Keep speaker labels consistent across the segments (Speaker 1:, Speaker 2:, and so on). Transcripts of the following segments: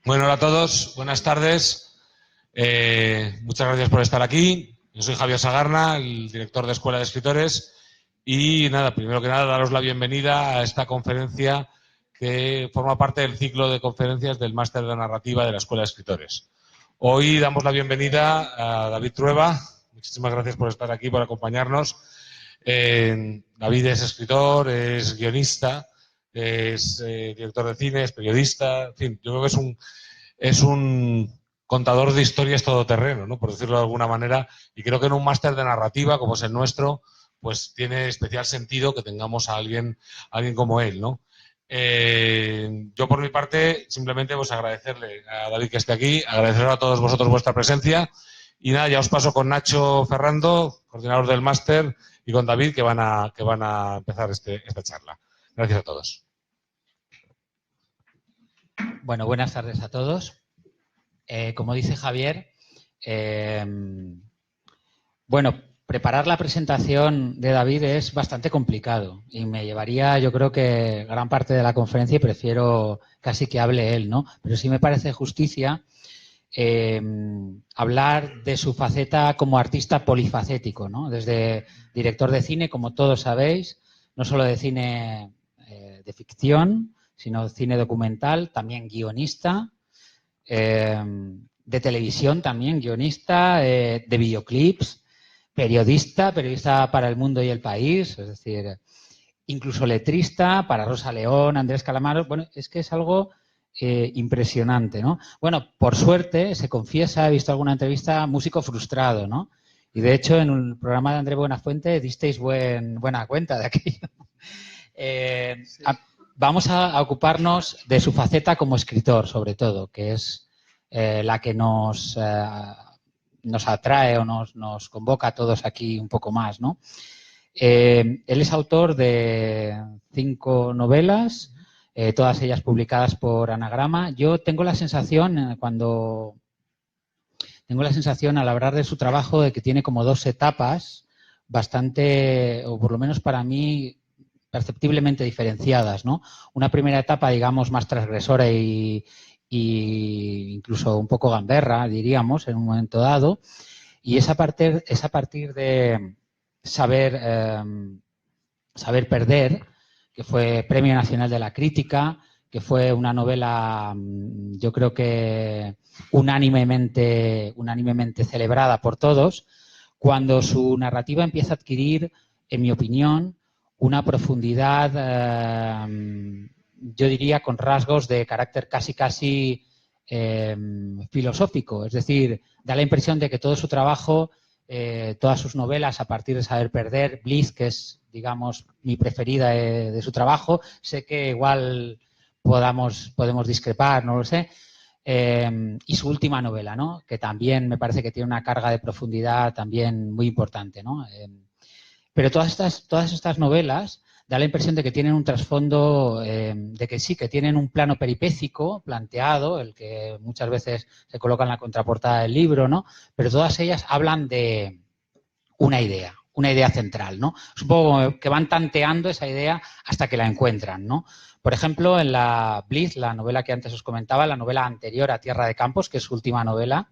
Speaker 1: Bueno, hola a todos, buenas tardes. Muchas gracias por estar aquí. Yo soy Javier Sagarna, el director de Escuela de Escritores. Y nada, primero que nada, daros la bienvenida a esta conferencia que forma parte del ciclo de conferencias del Máster de Narrativa de la Escuela de Escritores. Hoy damos la bienvenida a David Trueba. Muchísimas gracias por estar aquí, por acompañarnos. David es escritor, es guionista, es director de cine, es periodista, en fin, yo creo que es un contador de historias todoterreno, ¿no? Por decirlo de alguna manera, y creo que en un máster de narrativa como es el nuestro, pues tiene especial sentido que tengamos a alguien como él, ¿no? Yo por mi parte simplemente pues agradecerle a David que esté aquí, agradecer a todos vosotros vuestra presencia y nada, ya os paso con Nacho Ferrando, coordinador del máster, y con David que van a empezar esta charla. Gracias a todos.
Speaker 2: Bueno, buenas tardes a todos. Como dice Javier, bueno, preparar la presentación de David es bastante complicado y me llevaría, yo creo que gran parte de la conferencia y prefiero casi que hable él, ¿no? Pero sí me parece justicia hablar de su faceta como artista polifacético, ¿no? Desde director de cine, como todos sabéis, no solo de cine de ficción, sino cine documental, también guionista, de televisión también, guionista, de videoclips, periodista para El Mundo y El País, es decir, incluso letrista para Rosa León, Andrés Calamaro. Bueno, es que es algo impresionante, ¿no? Bueno, por suerte, se confiesa, he visto alguna entrevista, músico frustrado, ¿no? Y de hecho, en un programa de Andrés Buenafuente disteis buena cuenta de aquello. Sí. Vamos a ocuparnos de su faceta como escritor, sobre todo, que es la que nos atrae o nos convoca a todos aquí un poco más, ¿no? Él es autor de 5 novelas, todas ellas publicadas por Anagrama. Yo tengo la sensación, al hablar de su trabajo, de que tiene como 2 etapas bastante, o por lo menos para mí, perceptiblemente diferenciadas, ¿no? Una primera etapa, digamos, más transgresora y incluso un poco gamberra, diríamos, en un momento dado, y es a partir de Saber perder, que fue Premio Nacional de la Crítica, que fue una novela, yo creo que unánimemente celebrada por todos, cuando su narrativa empieza a adquirir, en mi opinión, una profundidad, yo diría, con rasgos de carácter casi filosófico. Es decir, da la impresión de que todo su trabajo, todas sus novelas a partir de Saber perder, Bliss, que es, digamos, mi preferida de su trabajo, sé que igual podemos discrepar, no lo sé, y su última novela, ¿no? Que también me parece que tiene una carga de profundidad también muy importante, ¿no? Pero todas estas novelas da la impresión de que tienen un trasfondo, de que sí, que tienen un plano peripécico planteado, el que muchas veces se coloca en la contraportada del libro, ¿no? Pero todas ellas hablan de una idea central, ¿no? Supongo que van tanteando esa idea hasta que la encuentran, ¿no? Por ejemplo, en la Bliss, la novela que antes os comentaba, la novela anterior a Tierra de Campos, que es su última novela,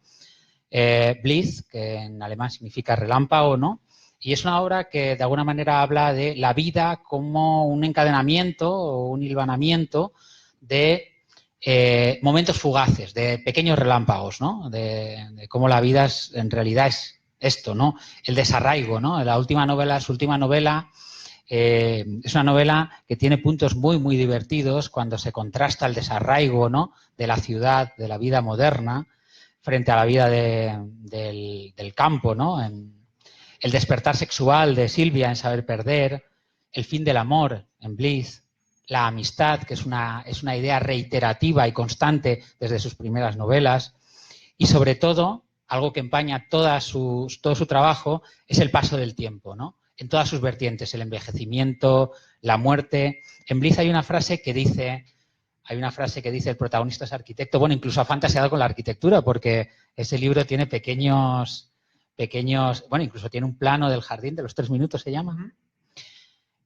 Speaker 2: Bliss, que en alemán significa relámpago, ¿no? Y es una obra que de alguna manera habla de la vida como un encadenamiento o un hilvanamiento de momentos fugaces, de pequeños relámpagos, ¿no? De cómo la vida en realidad es esto, ¿no? El desarraigo, ¿no? La última novela, su última novela, es una novela que tiene puntos muy, muy divertidos cuando se contrasta el desarraigo, ¿no? De la ciudad, de la vida moderna, frente a la vida del campo, ¿no? El despertar sexual de Silvia en Saber perder, el fin del amor en Bliss, la amistad, que es una idea reiterativa y constante desde sus primeras novelas, y sobre todo, algo que empaña todo su trabajo, es el paso del tiempo, ¿no? En todas sus vertientes, el envejecimiento, la muerte. En Bliss hay una frase que dice el protagonista es arquitecto, bueno, incluso ha fantaseado con la arquitectura, porque ese libro tiene pequeños, bueno, incluso tiene un plano del jardín de los 3 minutos, se llama.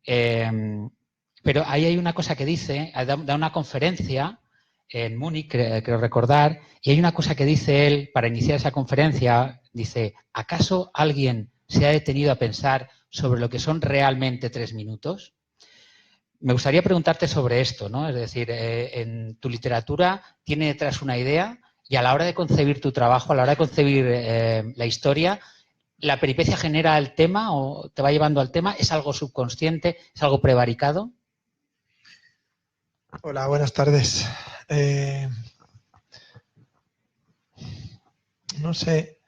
Speaker 2: Pero ahí hay una cosa que dice, da una conferencia en Múnich, creo recordar, y hay una cosa que dice él para iniciar esa conferencia, dice, ¿acaso alguien se ha detenido a pensar sobre lo que son realmente 3 minutos? Me gustaría preguntarte sobre esto, ¿no? Es decir, en tu literatura tiene detrás una idea y a la hora de concebir tu trabajo, a la hora de concebir la historia, ¿la peripecia genera el tema o te va llevando al tema? ¿Es algo subconsciente? ¿Es algo prevaricado?
Speaker 3: Hola, buenas tardes. No sé,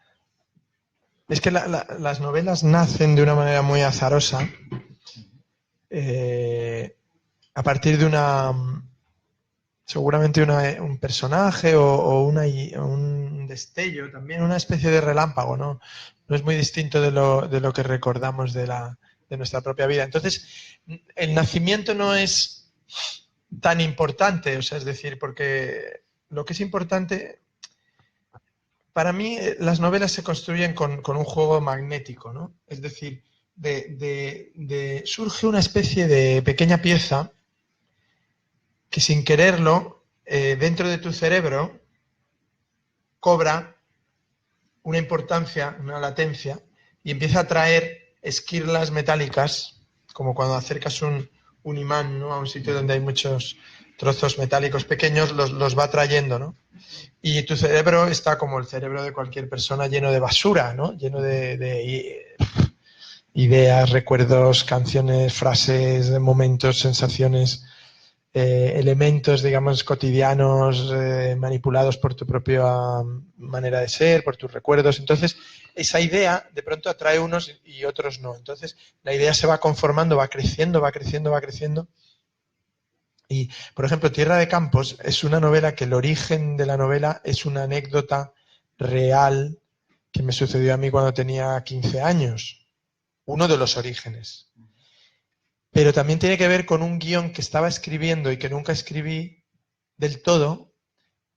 Speaker 3: es que las novelas nacen de una manera muy azarosa, a partir de seguramente un personaje o un destello, también una especie de relámpago, ¿no? No es muy distinto de lo que recordamos de nuestra propia vida. Entonces, el nacimiento no es tan importante, o sea, es decir, porque lo que es importante, para mí, las novelas se construyen con un juego magnético, ¿no? Es decir, surge una especie de pequeña pieza que sin quererlo, dentro de tu cerebro, cobra una importancia, una latencia, y empieza a traer esquirlas metálicas, como cuando acercas un imán, ¿no?, a un sitio donde hay muchos trozos metálicos pequeños, los va trayendo, ¿no? Y tu cerebro está como el cerebro de cualquier persona, lleno de basura, ¿no? Lleno de ideas, recuerdos, canciones, frases, momentos, sensaciones, elementos, digamos, cotidianos, manipulados por tu propia manera de ser, por tus recuerdos. Entonces, esa idea de pronto atrae unos y otros no. Entonces, la idea se va conformando, va creciendo, va creciendo, va creciendo. Y, por ejemplo, Tierra de Campos es una novela que el origen de la novela es una anécdota real que me sucedió a mí cuando tenía 15 años. Uno de los orígenes. Pero también tiene que ver con un guión que estaba escribiendo y que nunca escribí del todo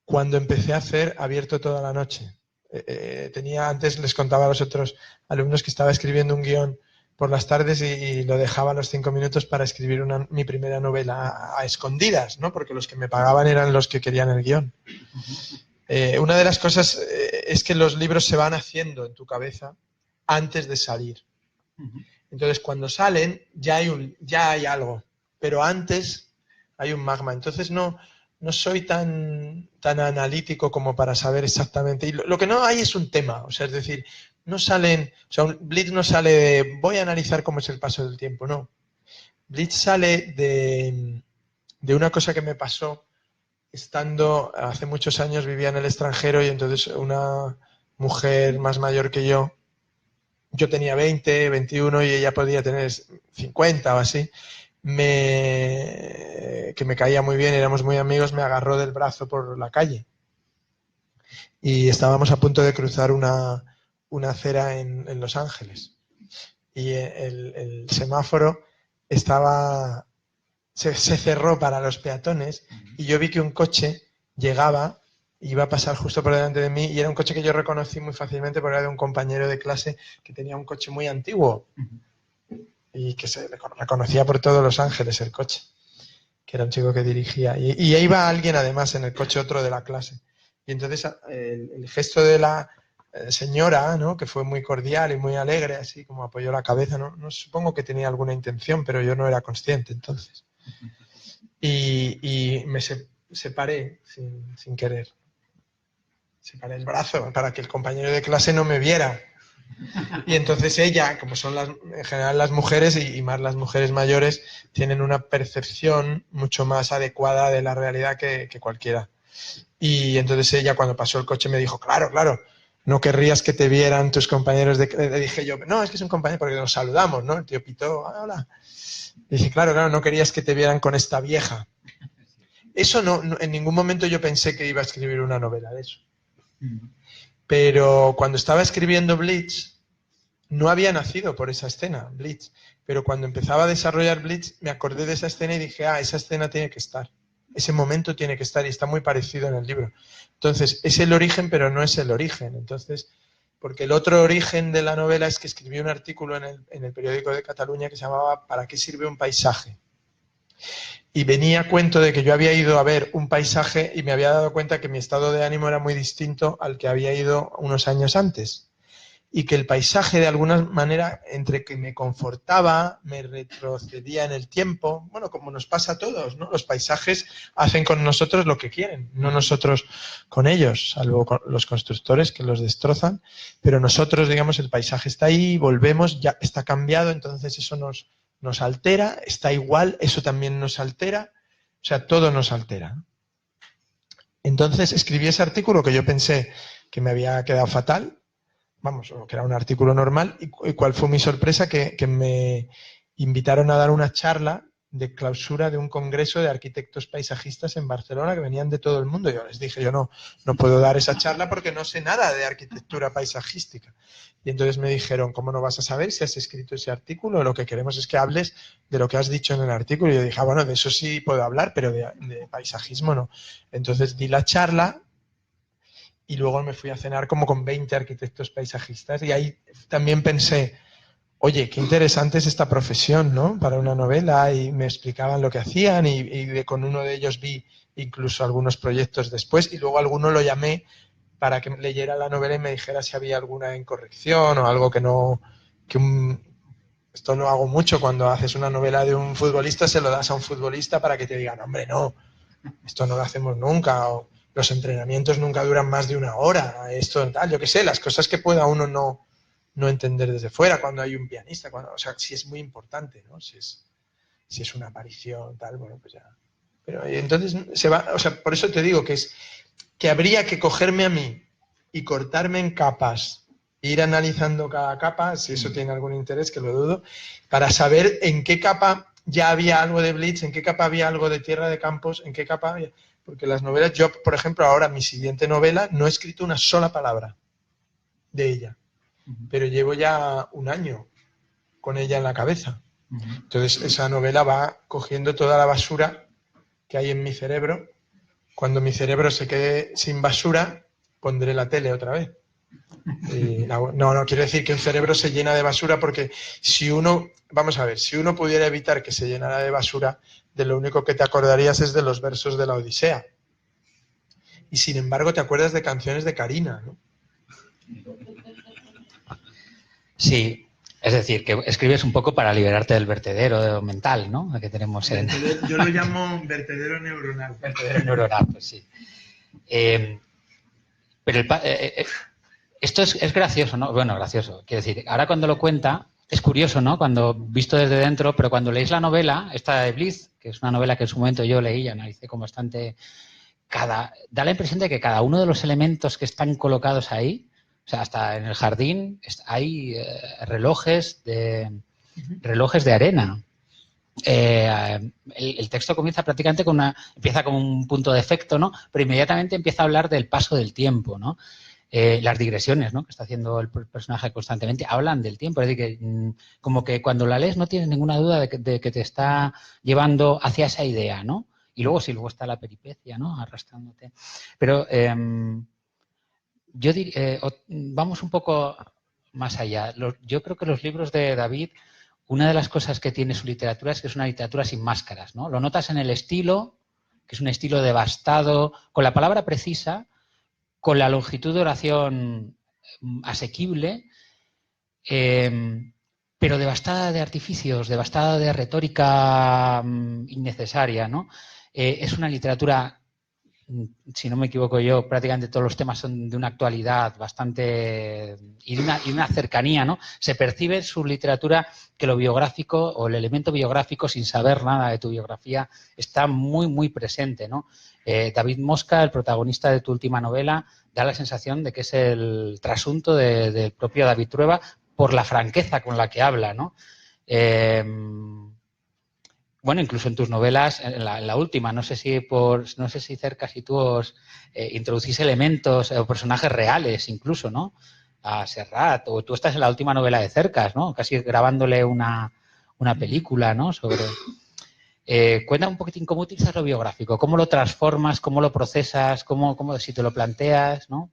Speaker 3: cuando empecé a hacer Abierto toda la noche. Antes les contaba a los otros alumnos que estaba escribiendo un guión por las tardes y lo dejaba a los 5 minutos para escribir mi primera novela a escondidas, ¿no? Porque los que me pagaban eran los que querían el guión. Una de las cosas es que los libros se van haciendo en tu cabeza antes de salir. Entonces, cuando salen, ya hay algo, pero antes hay un magma. Entonces, no soy tan analítico como para saber exactamente. Y lo que no hay es un tema, o sea, es decir, no salen, o sea, un Blitz no sale de voy a analizar cómo es el paso del tiempo, no. Blitz sale de una cosa que me pasó estando, hace muchos años vivía en el extranjero y entonces una mujer más mayor que yo tenía 20, 21 y ella podía tener 50 o así, que me caía muy bien, éramos muy amigos, me agarró del brazo por la calle. Y estábamos a punto de cruzar una acera en Los Ángeles. Y el semáforo se cerró para los peatones y yo vi que un coche llegaba, iba a pasar justo por delante de mí y era un coche que yo reconocí muy fácilmente porque era de un compañero de clase que tenía un coche muy antiguo y que se reconocía por todos Los Ángeles el coche, que era un chico que dirigía. Y ahí iba alguien además en el coche, otro de la clase. Y entonces el gesto de la señora, ¿no?, que fue muy cordial y muy alegre, así como apoyó la cabeza, no supongo que tenía alguna intención, pero yo no era consciente entonces. Y me separé sin querer. Separé el brazo para que el compañero de clase no me viera. Y entonces ella, como son en general las mujeres y más las mujeres mayores, tienen una percepción mucho más adecuada de la realidad que cualquiera. Y entonces ella, cuando pasó el coche, me dijo, claro, no querrías que te vieran tus compañeros le dije yo, no, es que es un compañero porque nos saludamos, ¿no? El tío pitó, hola. Y dije, claro, no querías que te vieran con esta vieja. Eso no, en ningún momento yo pensé que iba a escribir una novela de eso. Pero cuando estaba escribiendo Blitz, no había nacido por esa escena, Blitz. Pero cuando empezaba a desarrollar Blitz, me acordé de esa escena y dije, esa escena tiene que estar. Ese momento tiene que estar y está muy parecido en el libro. Entonces, es el origen, pero no es el origen. Entonces, porque el otro origen de la novela es que escribí un artículo en el periódico de Cataluña que se llamaba ¿Para qué sirve un paisaje? Y venía a cuento de que yo había ido a ver un paisaje y me había dado cuenta que mi estado de ánimo era muy distinto al que había ido unos años antes. Y que el paisaje, de alguna manera, entre que me confortaba, me retrocedía en el tiempo, bueno, como nos pasa a todos, ¿no? Los paisajes hacen con nosotros lo que quieren, no nosotros con ellos, salvo con los constructores que los destrozan, pero nosotros, digamos, el paisaje está ahí, volvemos, ya está cambiado, entonces eso nos altera, está igual, eso también nos altera, o sea, todo nos altera. Entonces escribí ese artículo que yo pensé que me había quedado fatal, vamos, o que era un artículo normal, y cuál fue mi sorpresa, que me invitaron a dar una charla de clausura de un congreso de arquitectos paisajistas en Barcelona que venían de todo el mundo. Yo les dije, yo no puedo dar esa charla porque no sé nada de arquitectura paisajística. Y entonces me dijeron, ¿cómo no vas a saber si has escrito ese artículo? Lo que queremos es que hables de lo que has dicho en el artículo. Y yo dije, bueno, de eso sí puedo hablar, pero de paisajismo no. Entonces di la charla. Y luego me fui a cenar como con 20 arquitectos paisajistas y ahí también pensé, oye, qué interesante es esta profesión, ¿no? Para una novela, y me explicaban lo que hacían y con uno de ellos vi incluso algunos proyectos después y luego alguno lo llamé para que leyera la novela y me dijera si había alguna incorrección o algo que no... Esto lo hago mucho cuando haces una novela de un futbolista, se lo das a un futbolista para que te digan, hombre, no, esto no lo hacemos nunca, o los entrenamientos nunca duran más de 1 hora, esto tal, yo qué sé, las cosas que pueda uno no entender desde fuera cuando hay un pianista, o sea, sí es muy importante, ¿no? Si es una aparición, tal, bueno, pues ya. Pero entonces se va, o sea, por eso te digo que habría que cogerme a mí y cortarme en capas, ir analizando cada capa, si eso tiene algún interés, que lo dudo, para saber en qué capa ya había algo de Blitz, en qué capa había algo de Tierra de Campos, en qué capa había... Porque las novelas, yo, por ejemplo, ahora mi siguiente novela, no he escrito una sola palabra de ella, pero llevo ya 1 año con ella en la cabeza. Entonces, esa novela va cogiendo toda la basura que hay en mi cerebro. Cuando mi cerebro se quede sin basura, pondré la tele otra vez. No quiero decir que un cerebro se llena de basura, porque si uno, vamos a ver, si uno pudiera evitar que se llenara de basura, de lo único que te acordarías es de los versos de la Odisea. Y sin embargo te acuerdas de canciones de Karina, ¿no?
Speaker 2: Sí, es decir, que escribes un poco para liberarte del vertedero mental, ¿no? Que tenemos en...
Speaker 3: Yo lo llamo vertedero neuronal.
Speaker 2: Vertedero neuronal, pues sí. Pero esto es gracioso, ¿no? Bueno, gracioso. Quiero decir, ahora cuando lo cuenta, es curioso, ¿no? Cuando visto desde dentro, pero cuando leéis la novela, esta de Blitz, que es una novela que en su momento yo leí y analicé con bastante... Da la impresión de que cada uno de los elementos que están colocados ahí, o sea, hasta en el jardín hay relojes de arena. El texto comienza prácticamente empieza con un punto de efecto, ¿no? Pero inmediatamente empieza a hablar del paso del tiempo, ¿no? Las digresiones, ¿no? Que está haciendo el personaje constantemente hablan del tiempo, es decir, que como que cuando la lees no tienes ninguna duda de que te está llevando hacia esa idea, ¿no? Y luego sí, luego está la peripecia, ¿no? Arrastrándote. Pero yo diría, vamos un poco más allá. Yo creo que los libros de David, una de las cosas que tiene su literatura es que es una literatura sin máscaras, ¿no? Lo notas en el estilo, que es un estilo devastado, con la palabra precisa, con la longitud de oración asequible, pero devastada de artificios, devastada de retórica innecesaria, ¿no? Es una literatura, si no me equivoco yo, prácticamente todos los temas son de una actualidad bastante y de una cercanía, ¿no? Se percibe en su literatura que lo biográfico o el elemento biográfico, sin saber nada de tu biografía, está muy, muy presente, ¿no? David Mosca, el protagonista de tu última novela, da la sensación de que es el trasunto del propio David Trueba por la franqueza con la que habla, ¿no? Bueno, incluso en tus novelas, en la última, no sé si Cercas y tú os introducís elementos o personajes reales incluso, ¿no? A Serrat, o tú estás en la última novela de Cercas, ¿no? Casi grabándole una película, ¿no? Sobre... cuenta un poquitín cómo utilizas lo biográfico, cómo lo transformas, cómo lo procesas, cómo si te lo planteas, ¿no?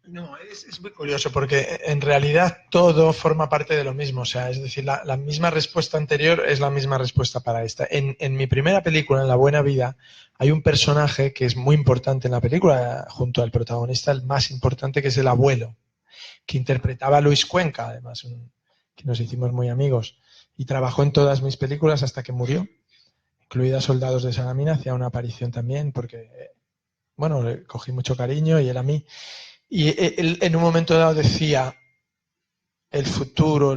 Speaker 3: No, es muy curioso porque en realidad todo forma parte de lo mismo. O sea, es decir, la misma respuesta anterior es la misma respuesta para esta. En mi primera película, en La Buena Vida, hay un personaje que es muy importante en la película, junto al protagonista, el más importante, que es el abuelo, que interpretaba a Luis Cuenca, además, que nos hicimos muy amigos. Y trabajó en todas mis películas hasta que murió, incluida Soldados de Salamina, hacía una aparición también porque, bueno, le cogí mucho cariño y él a mí. Y él en un momento dado decía, el futuro,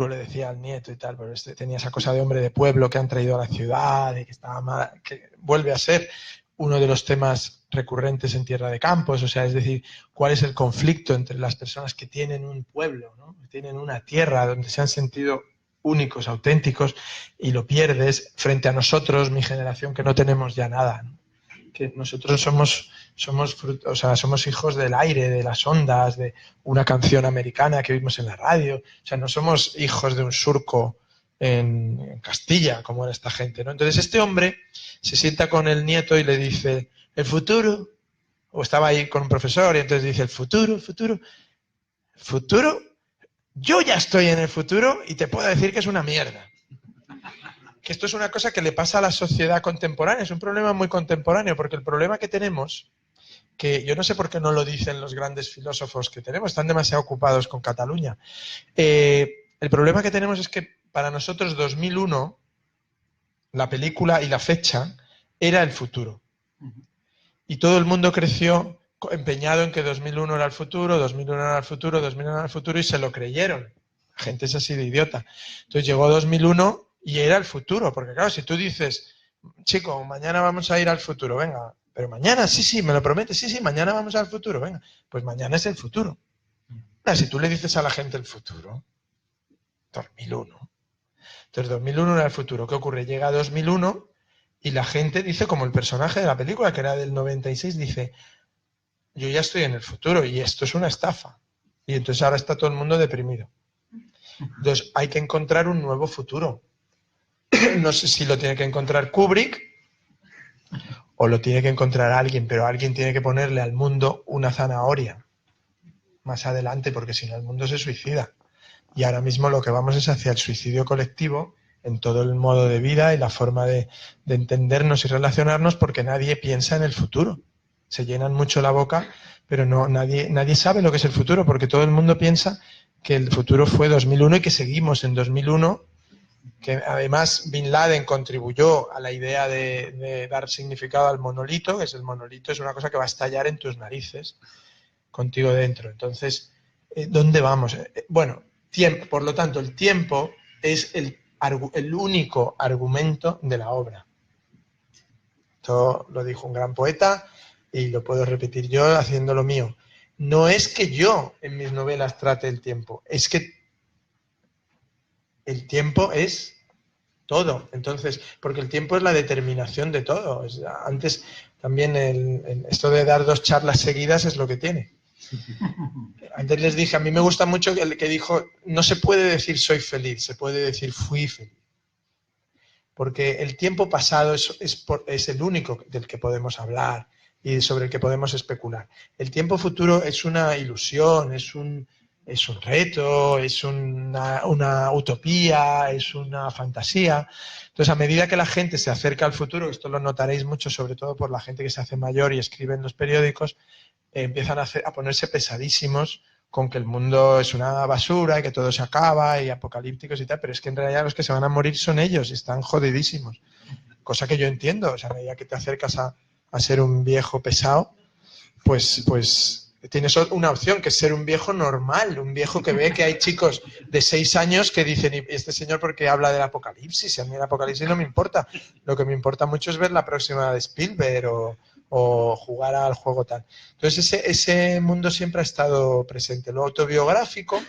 Speaker 3: le decía al nieto y tal, pero este tenía esa cosa de hombre de pueblo que han traído a la ciudad y que estaba mal, que vuelve a ser uno de los temas recurrentes en Tierra de Campos, o sea, es decir, cuál es el conflicto entre las personas que tienen un pueblo, ¿no? Que tienen una tierra donde se han sentido únicos, auténticos, y lo pierdes frente a nosotros, mi generación, que no tenemos ya nada, ¿no? Que nosotros somos hijos del aire, de las ondas, de una canción americana que oímos en la radio. O sea, no somos hijos de un surco en Castilla, como era esta gente, ¿no? Entonces este hombre se sienta con el nieto y le dice, el futuro, o estaba ahí con un profesor y entonces dice, el futuro, yo ya estoy en el futuro y te puedo decir que es una mierda. Que esto es una cosa que le pasa a la sociedad contemporánea, es un problema muy contemporáneo, porque el problema que tenemos, que yo no sé por qué no lo dicen los grandes filósofos que tenemos, están demasiado ocupados con Cataluña. El problema que tenemos es que para nosotros 2001, la película y la fecha, era el futuro. Y todo el mundo creció empeñado en que 2001 era el futuro, 2001 era el futuro, 2001 era el futuro, y se lo creyeron. La gente es así de idiota. Entonces llegó 2001 y era el futuro, porque claro, si tú dices, chico, mañana vamos a ir al futuro, venga, pero mañana, sí, me lo prometes, sí, mañana vamos al futuro, venga, pues mañana es el futuro. Si tú le dices a la gente el futuro, 2001. Entonces 2001 era el futuro. ¿Qué ocurre? Llega 2001 y la gente dice, como el personaje de la película, que era del 96, dice, yo ya estoy en el futuro y esto es una estafa. Y entonces ahora está todo el mundo deprimido. Entonces hay que encontrar un nuevo futuro. No sé si lo tiene que encontrar Kubrick o lo tiene que encontrar alguien, pero alguien tiene que ponerle al mundo una zanahoria más adelante, porque si no el mundo se suicida. Y ahora mismo lo que vamos es hacia el suicidio colectivo en todo el modo de vida y la forma de entendernos y relacionarnos, porque nadie piensa en el futuro. Se llenan mucho la boca, pero nadie sabe lo que es el futuro, porque todo el mundo piensa que el futuro fue 2001 y que seguimos en 2001, que además Bin Laden contribuyó a la idea de dar significado al monolito, que es el monolito, es una cosa que va a estallar en tus narices, contigo dentro. Entonces, ¿dónde vamos? Bueno, tiempo, por lo tanto, el tiempo es el único argumento de la obra. Esto lo dijo un gran poeta y lo puedo repetir yo haciendo lo mío. No es que yo en mis novelas trate el tiempo, es que el tiempo es todo. Entonces, porque el tiempo es la determinación de todo. Antes también esto de dar 2 charlas seguidas es lo que tiene. Antes les dije, a mí me gusta mucho el que dijo, no se puede decir soy feliz, se puede decir fui feliz. Porque el tiempo pasado es el único del que podemos hablar y sobre el que podemos especular. El tiempo futuro es una ilusión, es un reto, es una utopía, es una fantasía. Entonces, a medida que la gente se acerca al futuro, esto lo notaréis mucho, sobre todo por la gente que se hace mayor y escribe en los periódicos, empiezan a ponerse pesadísimos con que el mundo es una basura y que todo se acaba y apocalípticos y tal, pero es que en realidad los que se van a morir son ellos y están jodidísimos. Cosa que yo entiendo, o sea, a medida que te acercas a ser un viejo pesado, pues tienes una opción, que es ser un viejo normal, un viejo que ve que hay chicos de 6 años que dicen, ¿y este señor por qué habla del apocalipsis? A mí el apocalipsis no me importa, lo que me importa mucho es ver la próxima de Spielberg o jugar al juego tal. Entonces ese mundo siempre ha estado presente. Lo autobiográfico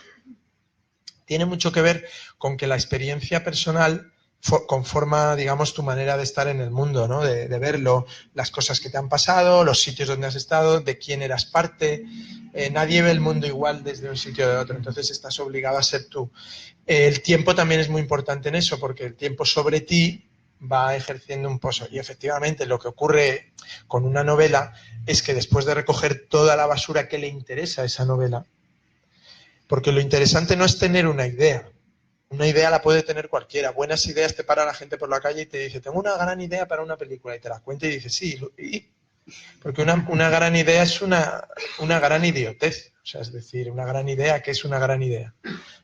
Speaker 3: tiene mucho que ver con que la experiencia personal conforma, digamos, tu manera de estar en el mundo, ¿no? De verlo, las cosas que te han pasado, los sitios donde has estado, de quién eras parte. Nadie ve el mundo igual desde un sitio o de otro, entonces estás obligado a ser tú. El tiempo también es muy importante en eso, porque el tiempo sobre ti va ejerciendo un pozo. Y efectivamente lo que ocurre con una novela es que después de recoger toda la basura que le interesa a esa novela, porque lo interesante no es tener una idea la puede tener cualquiera. Buenas ideas te para la gente por la calle y te dice, tengo una gran idea para una película, y te la cuenta y dices, sí, porque una gran idea es una gran idiotez. O sea, es decir, una gran idea, ¿qué es una gran idea?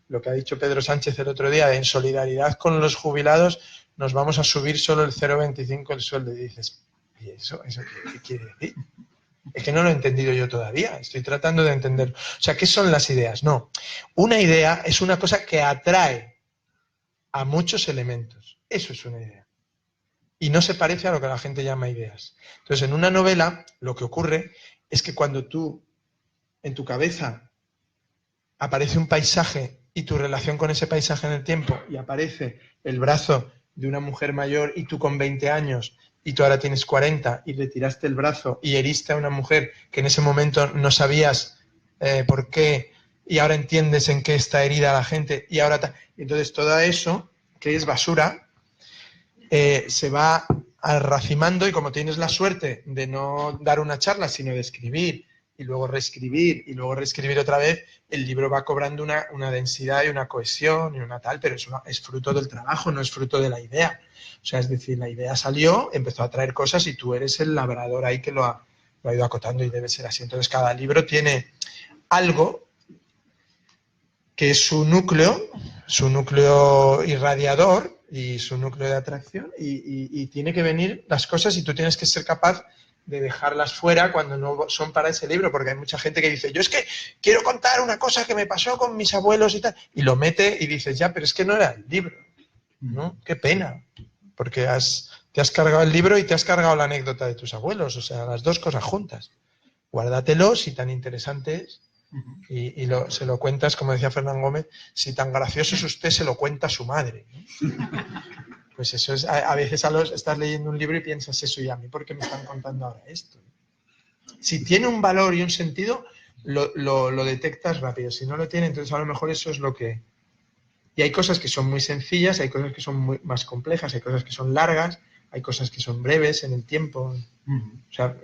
Speaker 3: Lo que ha dicho Pedro Sánchez el otro día, en solidaridad con los jubilados nos vamos a subir solo el 0,25 el sueldo. Y dices, ¿y eso qué quiere decir? Es que no lo he entendido yo todavía, estoy tratando de entenderlo. O sea, ¿qué son las ideas? No, una idea es una cosa que atrae a muchos elementos. Eso es una idea. Y no se parece a lo que la gente llama ideas. Entonces, en una novela, lo que ocurre es que cuando tú, en tu cabeza, aparece un paisaje y tu relación con ese paisaje en el tiempo, y aparece el brazo de una mujer mayor y tú con 20 años, y tú ahora tienes 40, y le tiraste el brazo y heriste a una mujer que en ese momento no sabías por qué, y ahora entiendes en qué está herida la gente, y ahora... Entonces todo eso, que es basura, se va racimando, y como tienes la suerte de no dar una charla, sino de escribir, y luego reescribir, y luego reescribir otra vez, el libro va cobrando una densidad y una cohesión y una tal, pero eso es fruto del trabajo, no es fruto de la idea. O sea, es decir, la idea salió, empezó a traer cosas y tú eres el labrador ahí que lo ha ido acotando, y debe ser así. Entonces cada libro tiene algo que es su núcleo irradiador y su núcleo de atracción, y tiene que venir las cosas, y tú tienes que ser capaz de dejarlas fuera cuando no son para ese libro, porque hay mucha gente que dice, yo es que quiero contar una cosa que me pasó con mis abuelos y tal, y lo mete y dices, ya, pero es que no era el libro, ¿no? Qué pena, porque te has cargado el libro y te has cargado la anécdota de tus abuelos, o sea, las dos cosas juntas. Guárdatelo si tan interesante es. Y se lo cuentas, como decía Fernán Gómez, si tan gracioso es usted, se lo cuenta a su madre. Pues eso es, a veces estás leyendo un libro y piensas eso, y a mí, ¿por qué me están contando ahora esto? Si tiene un valor y un sentido, lo detectas rápido. Si no lo tiene, entonces a lo mejor eso es lo que... Y hay cosas que son muy sencillas, hay cosas que son más complejas, hay cosas que son largas, hay cosas que son breves en el tiempo. O sea,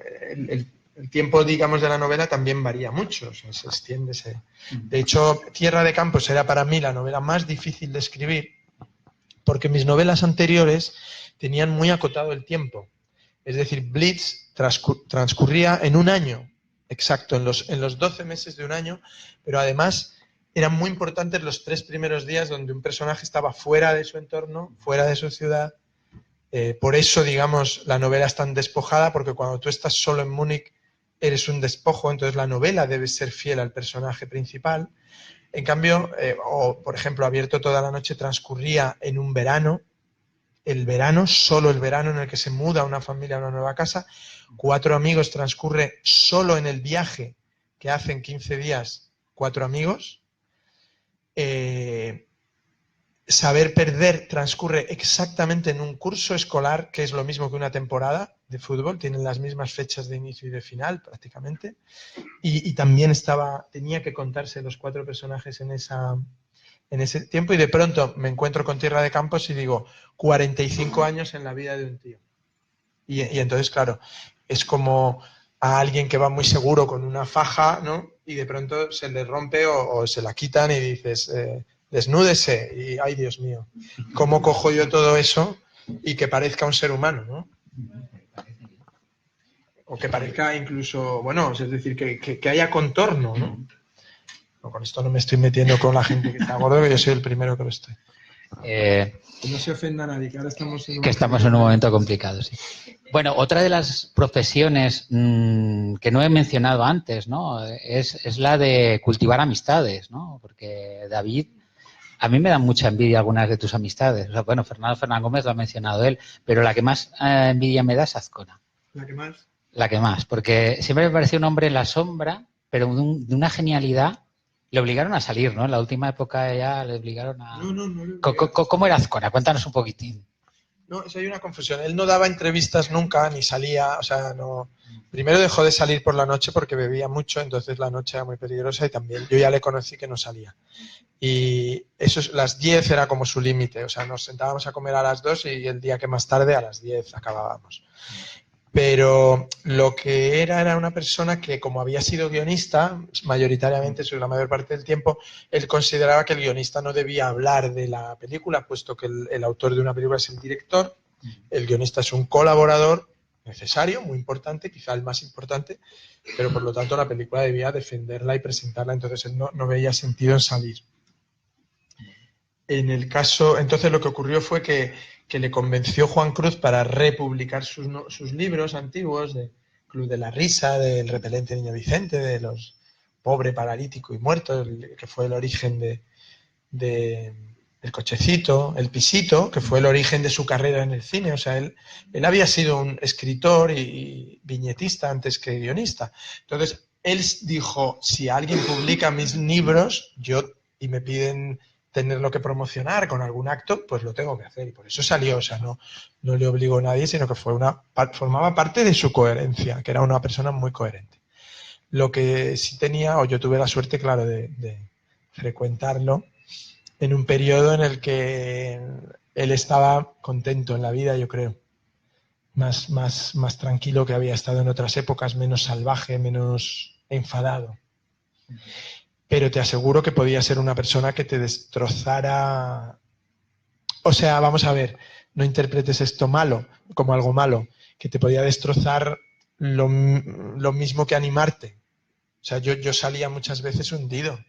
Speaker 3: el tiempo, digamos, de la novela también varía mucho, o sea, se extiende. De hecho, Tierra de Campos era para mí la novela más difícil de escribir, porque mis novelas anteriores tenían muy acotado el tiempo. Es decir, Blitz transcurría en un año, exacto, en los 12 meses de un año, pero además eran muy importantes los 3 primeros días donde un personaje estaba fuera de su entorno, fuera de su ciudad. Por eso, digamos, la novela es tan despojada, porque cuando tú estás solo en Múnich eres un despojo, entonces la novela debe ser fiel al personaje principal. En cambio, por ejemplo, Abierto toda la noche transcurría en un verano, solo el verano en el que se muda una familia a una nueva casa. 4 amigos transcurre solo en el viaje que hacen 15 días 4 amigos. Saber perder transcurre exactamente en un curso escolar, que es lo mismo que una temporada de fútbol, tienen las mismas fechas de inicio y de final prácticamente, y también tenía que contarse los 4 personajes en ese tiempo, y de pronto me encuentro con Tierra de Campos y digo, 45 años en la vida de un tío. Y entonces, claro, es como a alguien que va muy seguro con una faja, ¿no? Y de pronto se le rompe o se la quitan y dices, desnúdese, y ay, Dios mío, ¿cómo cojo yo todo eso y que parezca un ser humano, ¿no? O que parezca incluso, bueno, es decir, que haya contorno, ¿no? No, con esto no me estoy metiendo con la gente que está gordo, que yo soy el primero que lo estoy. Que no se ofenda a nadie, que ahora estamos
Speaker 2: en un momento complicado, sí. Bueno, otra de las profesiones que no he mencionado antes, ¿no? Es la de cultivar amistades, ¿no? Porque David, a mí me dan mucha envidia algunas de tus amistades. O sea, bueno, Fernán Gómez lo ha mencionado él, pero la que más envidia me da es Azcona.
Speaker 3: ¿La que más?
Speaker 2: La que más, porque siempre me pareció un hombre en la sombra, pero de una genialidad. Le obligaron a salir, ¿no? En la última época ya le obligaron a...
Speaker 3: No.
Speaker 2: ¿Cómo era Azcona? Cuéntanos un poquitín.
Speaker 3: No, eso hay una confusión. Él no daba entrevistas nunca, ni salía, o sea, no... Primero dejó de salir por la noche porque bebía mucho, entonces la noche era muy peligrosa, y también yo ya le conocí que no salía. Y eso es, las 10 era como su límite, o sea, nos sentábamos a comer a las 2 y el día que más tarde a las 10 acabábamos. Pero lo que era una persona que, como había sido guionista, mayoritariamente, la mayor parte del tiempo, él consideraba que el guionista no debía hablar de la película, puesto que el autor de una película es el director, el guionista es un colaborador necesario, muy importante, quizá el más importante, pero por lo tanto la película debía defenderla y presentarla, entonces él no veía sentido en salir. En el caso, entonces lo que ocurrió fue que le convenció Juan Cruz para republicar sus libros antiguos, de Club de la Risa, del Repelente Niño Vicente, de los Pobre, Paralítico y Muerto, que fue el origen del Cochecito, El Pisito, que fue el origen de su carrera en el cine. O sea, él había sido un escritor y viñetista antes que guionista. Entonces, él dijo, si alguien publica mis libros, y me piden tenerlo que promocionar con algún acto, pues lo tengo que hacer. Y por eso salió, o sea, no le obligó a nadie, sino que formaba parte de su coherencia, que era una persona muy coherente. Lo que sí tenía, o yo tuve la suerte, claro, de frecuentarlo en un periodo en el que él estaba contento en la vida, yo creo. Más tranquilo que había estado en otras épocas, menos salvaje, menos enfadado. Pero te aseguro que podía ser una persona que te destrozara. O sea, vamos a ver, no interpretes esto malo, como algo malo, que te podía destrozar lo mismo que animarte. O sea, yo salía muchas veces hundido,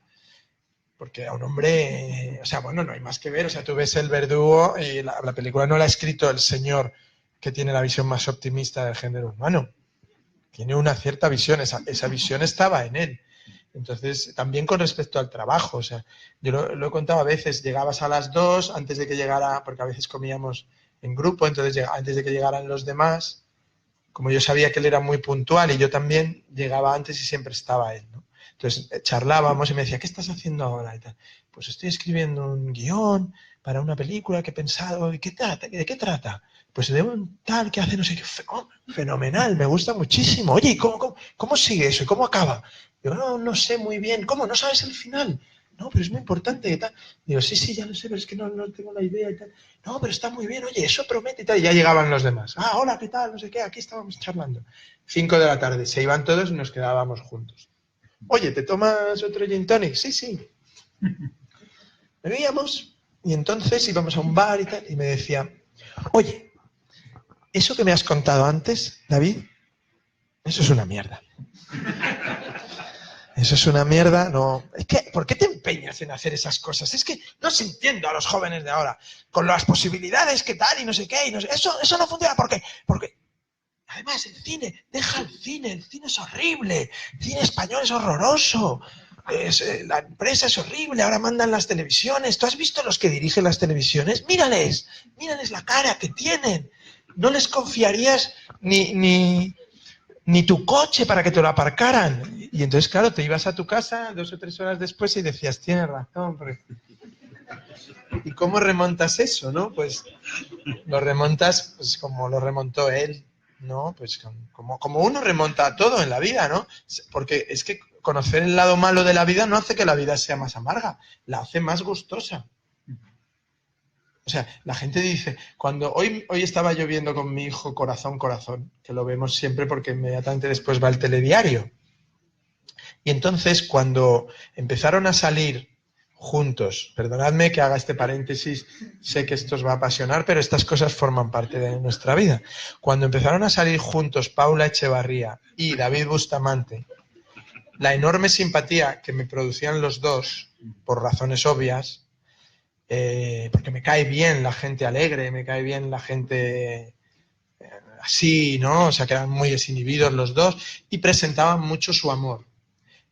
Speaker 3: porque era un hombre, o sea, bueno, no hay más que ver, o sea, tú ves El Verdugo y la película no la ha escrito el señor que tiene la visión más optimista del género humano. Tiene una cierta visión, esa visión estaba en él. Entonces, también con respecto al trabajo, o sea, yo lo he contado a veces, llegabas a las 2 antes de que llegara, porque a veces comíamos en grupo, entonces antes de que llegaran los demás, como yo sabía que él era muy puntual y yo también, llegaba antes y siempre estaba él, ¿no? Entonces charlábamos y me decía, ¿qué estás haciendo ahora? Y tal. Pues estoy escribiendo un guión para una película que he pensado, ¿y de qué trata? Pues de un tal que hace no sé qué, fenomenal, me gusta muchísimo. Oye, ¿cómo sigue eso? ¿Y cómo acaba? Digo, no sé muy bien. ¿Cómo? ¿No sabes el final? No, pero es muy importante y tal. Digo, sí, ya lo sé, pero es que no tengo la idea y tal. No, pero está muy bien, oye, eso promete y tal. Y ya llegaban los demás. Ah, hola, ¿qué tal? No sé qué, aquí estábamos charlando. 5 de la tarde, se iban todos y nos quedábamos juntos. Oye, ¿te tomas otro gin tonic? Sí. Bebíamos y entonces íbamos a un bar y tal. Y me decía, oye, eso que me has contado antes, David, eso es una mierda. Eso es una mierda, no. Es que, ¿por qué te empeñas en hacer esas cosas? Es que no se entiendo a los jóvenes de ahora, con las posibilidades que tal y no sé qué, y no sé. Eso no funciona, ¿por qué? Porque, además, el cine es horrible, el cine español es horroroso, la empresa es horrible, ahora mandan las televisiones. ¿Tú has visto los que dirigen las televisiones? Mírales la cara que tienen. No les confiarías ni tu coche para que te lo aparcaran. Y entonces, claro, te ibas a tu casa 2 o 3 horas después y decías, tienes razón. ¿Y cómo remontas eso, no? Pues lo remontas pues como lo remontó él, ¿no? Pues como uno remonta todo en la vida, ¿no? Porque es que conocer el lado malo de la vida no hace que la vida sea más amarga, la hace más gustosa. O sea, la gente dice, cuando hoy estaba yo viendo con mi hijo Corazón, que lo vemos siempre porque inmediatamente después va el telediario. Y entonces, cuando empezaron a salir juntos, perdonadme que haga este paréntesis, sé que esto os va a apasionar, pero estas cosas forman parte de nuestra vida. Cuando empezaron a salir juntos Paula Echevarría y David Bustamante, la enorme simpatía que me producían los dos, por razones obvias, porque me cae bien la gente alegre, me cae bien la gente así, ¿no? O sea, que eran muy desinhibidos los dos y presentaban mucho su amor.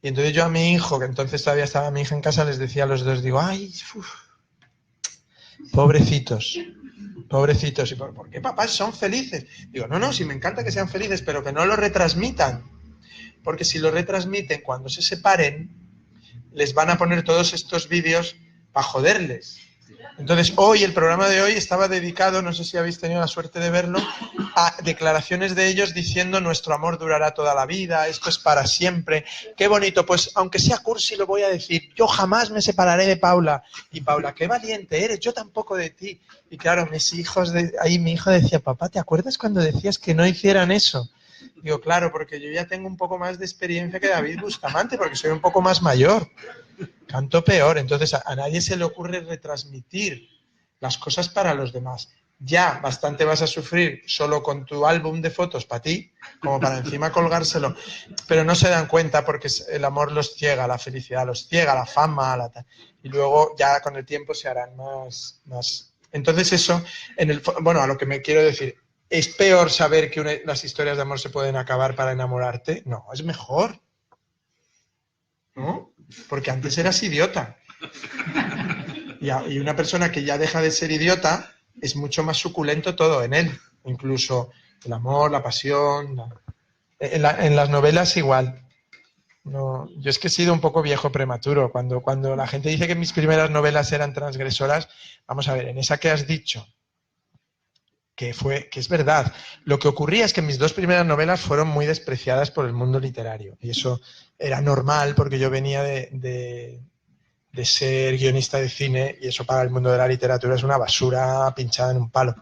Speaker 3: Y entonces yo a mi hijo, que entonces todavía estaba mi hija en casa, les decía a los dos, digo, ay, pobrecitos. ¿Y por qué, papás? Son felices. Digo, no, sí me encanta que sean felices, pero que no lo retransmitan. Porque si lo retransmiten, cuando se separen, les van a poner todos estos vídeos para joderles. Entonces, hoy, el programa de hoy estaba dedicado, no sé si habéis tenido la suerte de verlo, a declaraciones de ellos diciendo nuestro amor durará toda la vida, esto es para siempre. Qué bonito, pues aunque sea cursi lo voy a decir, yo jamás me separaré de Paula. Y Paula, qué valiente eres, yo tampoco de ti. Y claro, mis hijos, ahí mi hijo decía, papá, ¿te acuerdas cuando decías que no hicieran eso? Digo, claro, porque yo ya tengo un poco más de experiencia que David Bustamante, porque soy un poco más mayor. Canto peor, entonces a nadie se le ocurre retransmitir las cosas para los demás. Ya bastante vas a sufrir solo con tu álbum de fotos para ti, como para encima colgárselo, pero no se dan cuenta porque el amor los ciega, la felicidad los ciega, la fama, y luego ya con el tiempo se harán más. Entonces eso, bueno, a lo que me quiero decir, ¿es peor saber que las historias de amor se pueden acabar para enamorarte? No, es mejor. ¿No? Porque antes eras idiota. Y una persona que ya deja de ser idiota es mucho más suculento todo en él. Incluso el amor, la pasión. En las novelas igual. No, yo es que he sido un poco viejo prematuro. Cuando la gente dice que mis primeras novelas eran transgresoras, vamos a ver, en esa que has dicho, que es verdad. Lo que ocurría es que mis dos primeras novelas fueron muy despreciadas por el mundo literario. Y eso era normal porque yo venía de ser guionista de cine y eso para el mundo de la literatura es una basura pinchada en un palo.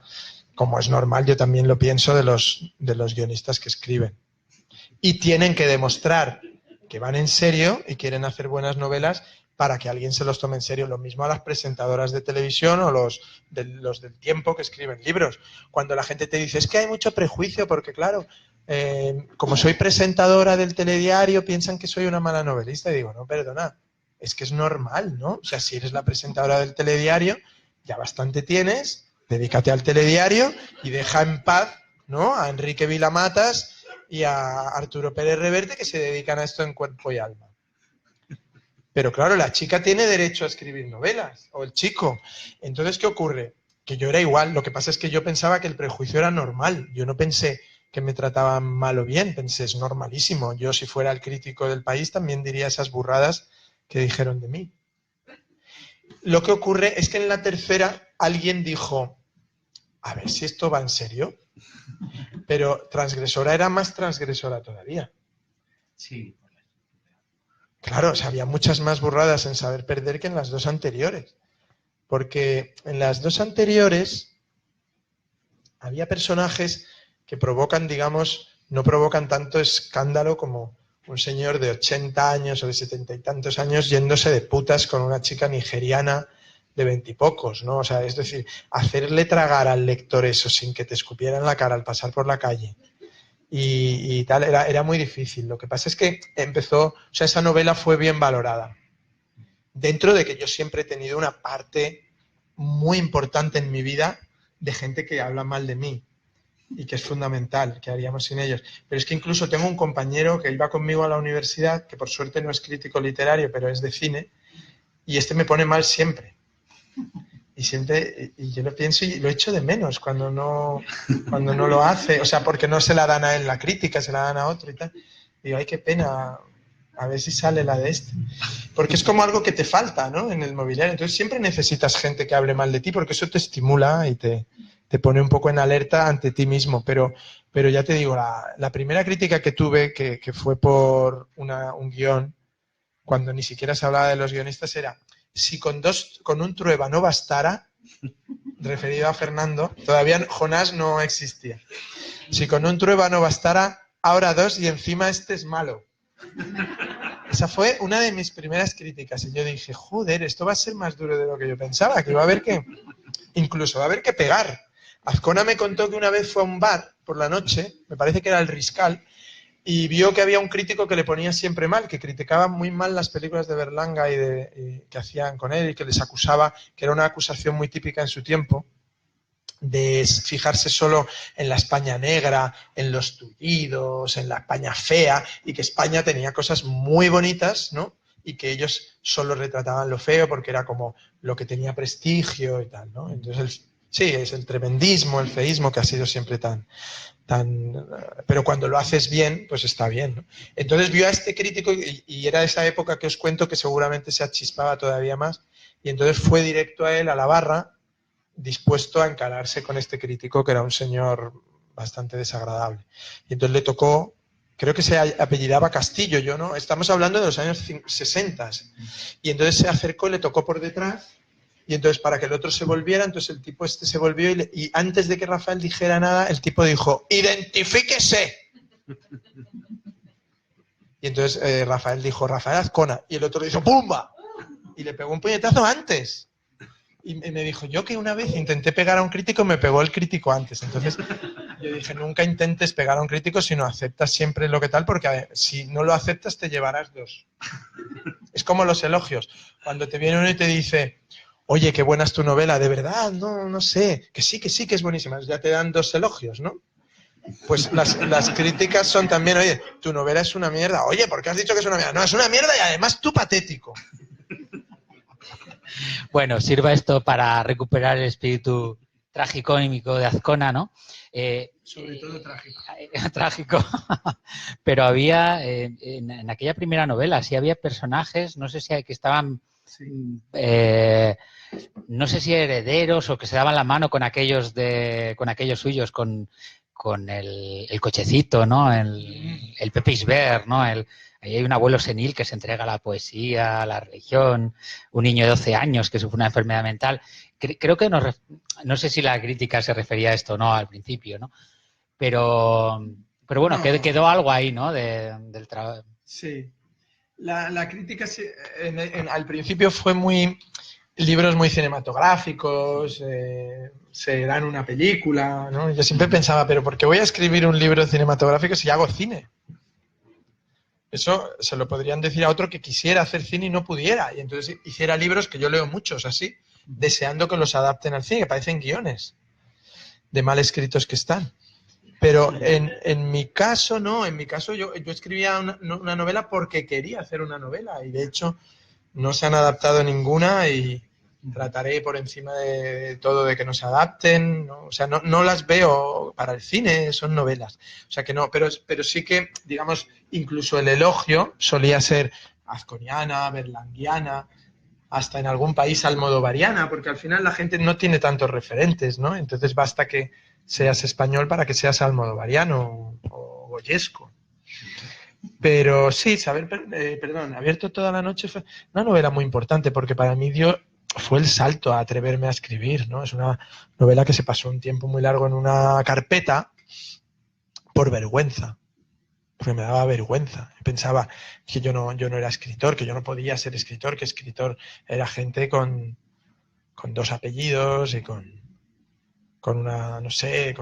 Speaker 3: Como es normal, yo también lo pienso de los guionistas que escriben. Y tienen que demostrar que van en serio y quieren hacer buenas novelas para que alguien se los tome en serio. Lo mismo a las presentadoras de televisión o los del tiempo que escriben libros. Cuando la gente te dice, es que hay mucho prejuicio porque claro, como soy presentadora del telediario piensan que soy una mala novelista. Y digo, no, perdona, es que es normal, ¿no? O sea, si eres la presentadora del telediario, ya bastante tienes, dedícate al telediario y deja en paz, ¿no?, a Enrique Vilamatas y a Arturo Pérez Reverte, que se dedican a esto en cuerpo y alma. Pero claro, la chica tiene derecho a escribir novelas, o el chico. Entonces, ¿qué ocurre? Que yo era igual, lo que pasa es que yo pensaba que el prejuicio era normal. Yo no pensé que me trataban mal o bien, pensé, es normalísimo. Yo, si fuera el crítico del país, también diría esas burradas que dijeron de mí. Lo que ocurre es que en la tercera alguien dijo, a ver si esto va en serio. Pero transgresora era más transgresora todavía.
Speaker 2: Sí.
Speaker 3: Claro, o sea, había muchas más burradas en Saber Perder que en las dos anteriores. Porque en las dos anteriores había personajes que provocan, digamos, no provocan tanto escándalo como un señor de 80 años o de 70 y tantos años yéndose de putas con una chica nigeriana de 20 y pocos, ¿no? O sea, es decir, hacerle tragar al lector eso sin que te escupiera en la cara al pasar por la calle y tal, era muy difícil. Lo que pasa es que o sea, esa novela fue bien valorada. Dentro de que yo siempre he tenido una parte muy importante en mi vida de gente que habla mal de mí y que es fundamental, que haríamos sin ellos. Pero es que incluso tengo un compañero que iba conmigo a la universidad, que por suerte no es crítico literario, pero es de cine, y este me pone mal siempre. Y yo lo pienso y lo echo de menos cuando no lo hace, o sea, porque no se la dan a él la crítica, se la dan a otro y tal. Digo, ay, qué pena, a ver si sale la de este. Porque es como algo que te falta, ¿no?, en el mobiliario. Entonces siempre necesitas gente que hable mal de ti porque eso te estimula y te pone un poco en alerta ante ti mismo. Pero ya te digo, la primera crítica que tuve, que fue por un guión, cuando ni siquiera se hablaba de los guionistas, era si con un Trueba no bastara, referido a Fernando, todavía Jonás no existía. Si con un Trueba no bastara, ahora dos y encima este es malo. Esa fue una de mis primeras críticas y yo dije, joder, esto va a ser más duro de lo que yo pensaba, que incluso va a haber que pegar. Azcona me contó que una vez fue a un bar por la noche, me parece que era el Riscal, y vio que había un crítico que le ponía siempre mal, que criticaba muy mal las películas de Berlanga y que hacían con él y que les acusaba, que era una acusación muy típica en su tiempo, de fijarse solo en la España negra, en los tullidos, en la España fea, y que España tenía cosas muy bonitas, ¿no?, y que ellos solo retrataban lo feo porque era como lo que tenía prestigio y tal, ¿no? Entonces Sí, es el tremendismo, el feísmo que ha sido siempre tan... Pero cuando lo haces bien, pues está bien, ¿no? Entonces vio a este crítico y era esa época que os cuento que seguramente se achispaba todavía más y entonces fue directo a él, a la barra, dispuesto a encararse con este crítico que era un señor bastante desagradable. Y entonces le tocó, creo que se apellidaba Castillo, yo no, estamos hablando de los años 60. Y entonces se acercó y le tocó por detrás. Y entonces para que el otro se volviera, entonces el tipo este se volvió y antes de que Rafael dijera nada, el tipo dijo, ¡identifíquese! Y entonces Rafael dijo, Rafael Azcona. Y el otro le hizo, ¡pumba! Y le pegó un puñetazo antes. Y me dijo, yo que una vez intenté pegar a un crítico, me pegó el crítico antes. Entonces yo dije, nunca intentes pegar a un crítico, sino aceptas siempre lo que tal, porque a ver, si no lo aceptas te llevarás dos. Es como los elogios. Cuando te viene uno y te dice, oye, qué buena es tu novela, de verdad, no sé, que sí, que es buenísima. Ya te dan dos elogios, ¿no? Pues las críticas son también, oye, tu novela es una mierda. Oye, ¿por qué has dicho que es una mierda? No, es una mierda y además tú patético.
Speaker 2: Bueno, sirva esto para recuperar el espíritu tragicómico de Azcona, ¿no?
Speaker 3: Sobre todo trágico.
Speaker 2: Trágico. Pero había, en aquella primera novela, sí había personajes, no sé si que estaban, sí. No sé si herederos o que se daban la mano con aquellos suyos, con el cochecito, ¿no? El Pepe Isbert, ¿no? Ahí hay un abuelo senil que se entrega a la poesía, a la religión, un niño de 12 años que sufre una enfermedad mental. Creo que no sé si la crítica se refería a esto, ¿no? Al principio, ¿no? Pero bueno, no. Quedó algo ahí, ¿no? Del trabajo.
Speaker 3: Sí. La crítica al principio fue libros muy cinematográficos, se dan una película, ¿no? Yo siempre pensaba, pero ¿por qué voy a escribir un libro cinematográfico si hago cine? Eso se lo podrían decir a otro que quisiera hacer cine y no pudiera. Y entonces hiciera libros, que yo leo muchos así, deseando que los adapten al cine, que parecen guiones de mal escritos que están. Pero en mi caso, no. En mi caso yo escribía una novela porque quería hacer una novela. Y de hecho no se han adaptado ninguna y trataré por encima de todo de que no se adapten, ¿no? O sea, no las veo para el cine, son novelas. O sea que no, pero sí que, digamos, incluso el elogio solía ser azconiana, berlanguiana, hasta en algún país almodovariana, porque al final la gente no tiene tantos referentes, ¿no? Entonces basta que seas español para que seas almodovariano o goyesco. Pero sí, Abierto toda la noche fue una novela muy importante porque para mí fue el salto a atreverme a escribir, ¿no? Es una novela que se pasó un tiempo muy largo en una carpeta por vergüenza, porque me daba vergüenza. Pensaba que yo no era escritor, que yo no podía ser escritor, que escritor era gente con dos apellidos y con una, no sé,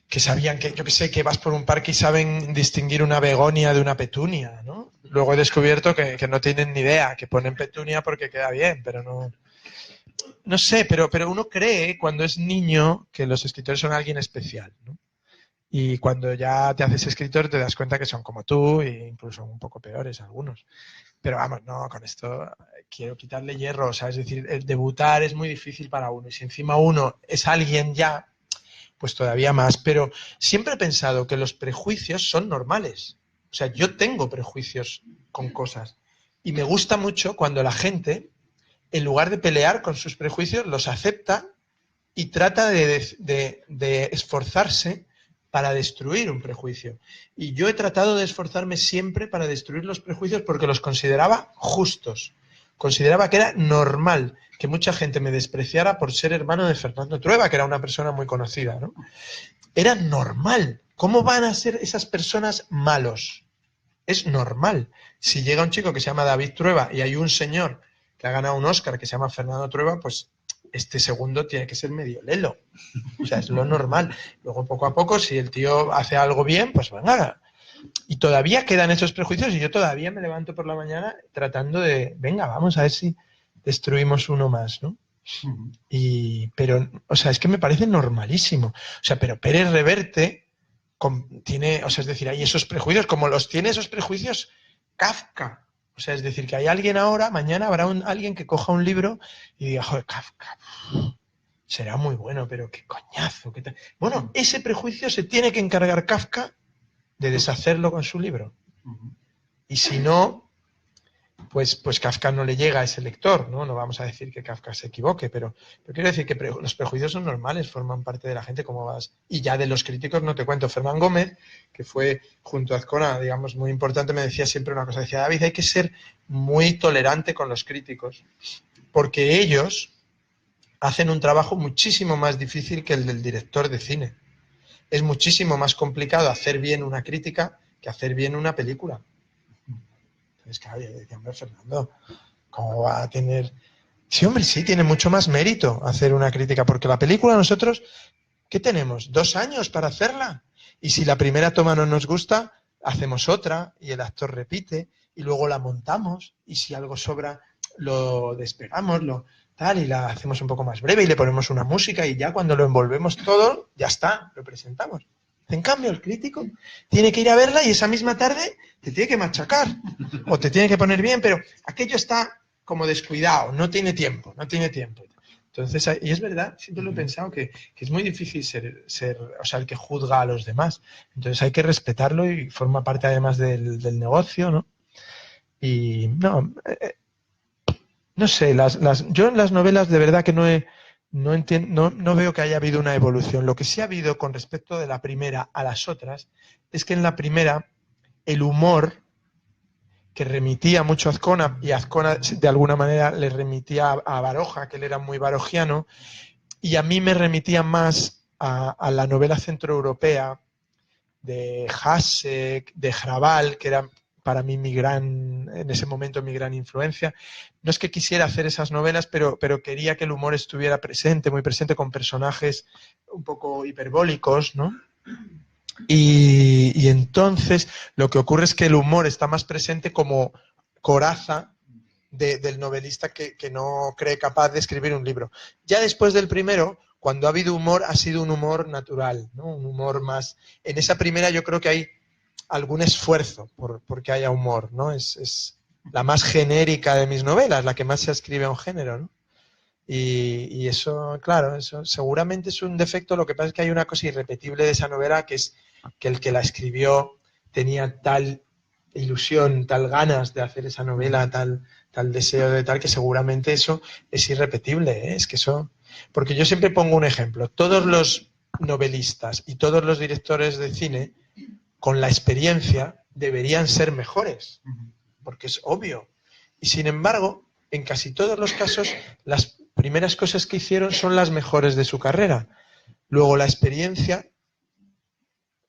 Speaker 3: que sabían que, yo que sé, que vas por un parque y saben distinguir una begonia de una petunia, ¿no? Luego he descubierto que no tienen ni idea, que ponen petunia porque queda bien, pero no sé, pero uno cree cuando es niño que los escritores son alguien especial, ¿no? Y cuando ya te haces escritor te das cuenta que son como tú e incluso un poco peores algunos. Pero vamos, no, con esto quiero quitarle hierro, o sea, es decir, el debutar es muy difícil para uno y si encima uno es alguien ya, pues todavía más. Pero siempre he pensado que los prejuicios son normales. O sea, yo tengo prejuicios con cosas y me gusta mucho cuando la gente, en lugar de pelear con sus prejuicios, los acepta y trata de esforzarse para destruir un prejuicio. Y yo he tratado de esforzarme siempre para destruir los prejuicios porque los consideraba justos. Consideraba que era normal que mucha gente me despreciara por ser hermano de Fernando Trueba, que era una persona muy conocida, ¿no? Era normal. ¿Cómo van a ser esas personas malos? Es normal. Si llega un chico que se llama David Trueba y hay un señor que ha ganado un Oscar que se llama Fernando Trueba, pues este segundo tiene que ser medio lelo. O sea, es lo normal. Luego, poco a poco, si el tío hace algo bien, pues venga. Y todavía quedan esos prejuicios y yo todavía me levanto por la mañana tratando de, venga, vamos a ver si destruimos uno más, ¿no? Pero, o sea, es que me parece normalísimo. O sea, pero Pérez Reverte tiene, o sea, es decir, hay esos prejuicios, como los tiene esos prejuicios Kafka. O sea, es decir, que hay alguien ahora, mañana habrá alguien que coja un libro y diga, joder, Kafka. será muy bueno, pero qué coñazo. Qué tal. Bueno, ese prejuicio se tiene que encargar Kafka de deshacerlo con su libro. Y si no, pues Kafka no le llega a ese lector, ¿no? No vamos a decir que Kafka se equivoque, pero quiero decir que los prejuicios son normales, forman parte de la gente, como vas. Y ya de los críticos no te cuento. Fernán Gómez, que fue junto a Azcona, digamos, muy importante, me decía siempre una cosa. Decía, David, hay que ser muy tolerante con los críticos, porque ellos hacen un trabajo muchísimo más difícil que el del director de cine. Es muchísimo más complicado hacer bien una crítica que hacer bien una película. Entonces, claro, yo decía, hombre, Fernando, ¿cómo va a tener...? Sí, hombre, sí, tiene mucho más mérito hacer una crítica, porque la película nosotros, ¿qué tenemos? 2 años para hacerla. Y si la primera toma no nos gusta, hacemos otra y el actor repite y luego la montamos y si algo sobra lo despegamos, tal, y la hacemos un poco más breve y le ponemos una música y ya cuando lo envolvemos todo, ya está, lo presentamos. En cambio, el crítico tiene que ir a verla y esa misma tarde te tiene que machacar o te tiene que poner bien, pero aquello está como descuidado, no tiene tiempo. Entonces, y es verdad, siempre lo he pensado, que es muy difícil ser, o sea, el que juzga a los demás. Entonces hay que respetarlo y forma parte además del negocio, ¿no? Y no sé, yo en las novelas de verdad que no veo que haya habido una evolución. Lo que sí ha habido con respecto de la primera a las otras es que en la primera el humor que remitía mucho a Azcona, y Azcona de alguna manera le remitía a Baroja, que él era muy barojiano, y a mí me remitía más a la novela centroeuropea de Hasek, de Hrabal, que era para mí en ese momento mi gran influencia. No es que quisiera hacer esas novelas, pero quería que el humor estuviera presente, muy presente, con personajes un poco hiperbólicos, ¿no? Y entonces lo que ocurre es que el humor está más presente como coraza del novelista que no cree capaz de escribir un libro. Ya después del primero, cuando ha habido humor, ha sido un humor natural, ¿no? Un humor más... En esa primera yo creo que hay algún esfuerzo porque haya humor, ¿no? Es la más genérica de mis novelas, la que más se ascribe a un género, ¿no? Y eso, claro, eso seguramente es un defecto. Lo que pasa es que hay una cosa irrepetible de esa novela, que es que el que la escribió tenía tal ilusión, tal ganas de hacer esa novela, tal deseo de tal, que seguramente eso es irrepetible, ¿eh? Es que eso... Porque yo siempre pongo un ejemplo. Todos los novelistas y todos los directores de cine, con la experiencia, deberían ser mejores, porque es obvio. Y sin embargo, en casi todos los casos, las primeras cosas que hicieron son las mejores de su carrera. Luego, la experiencia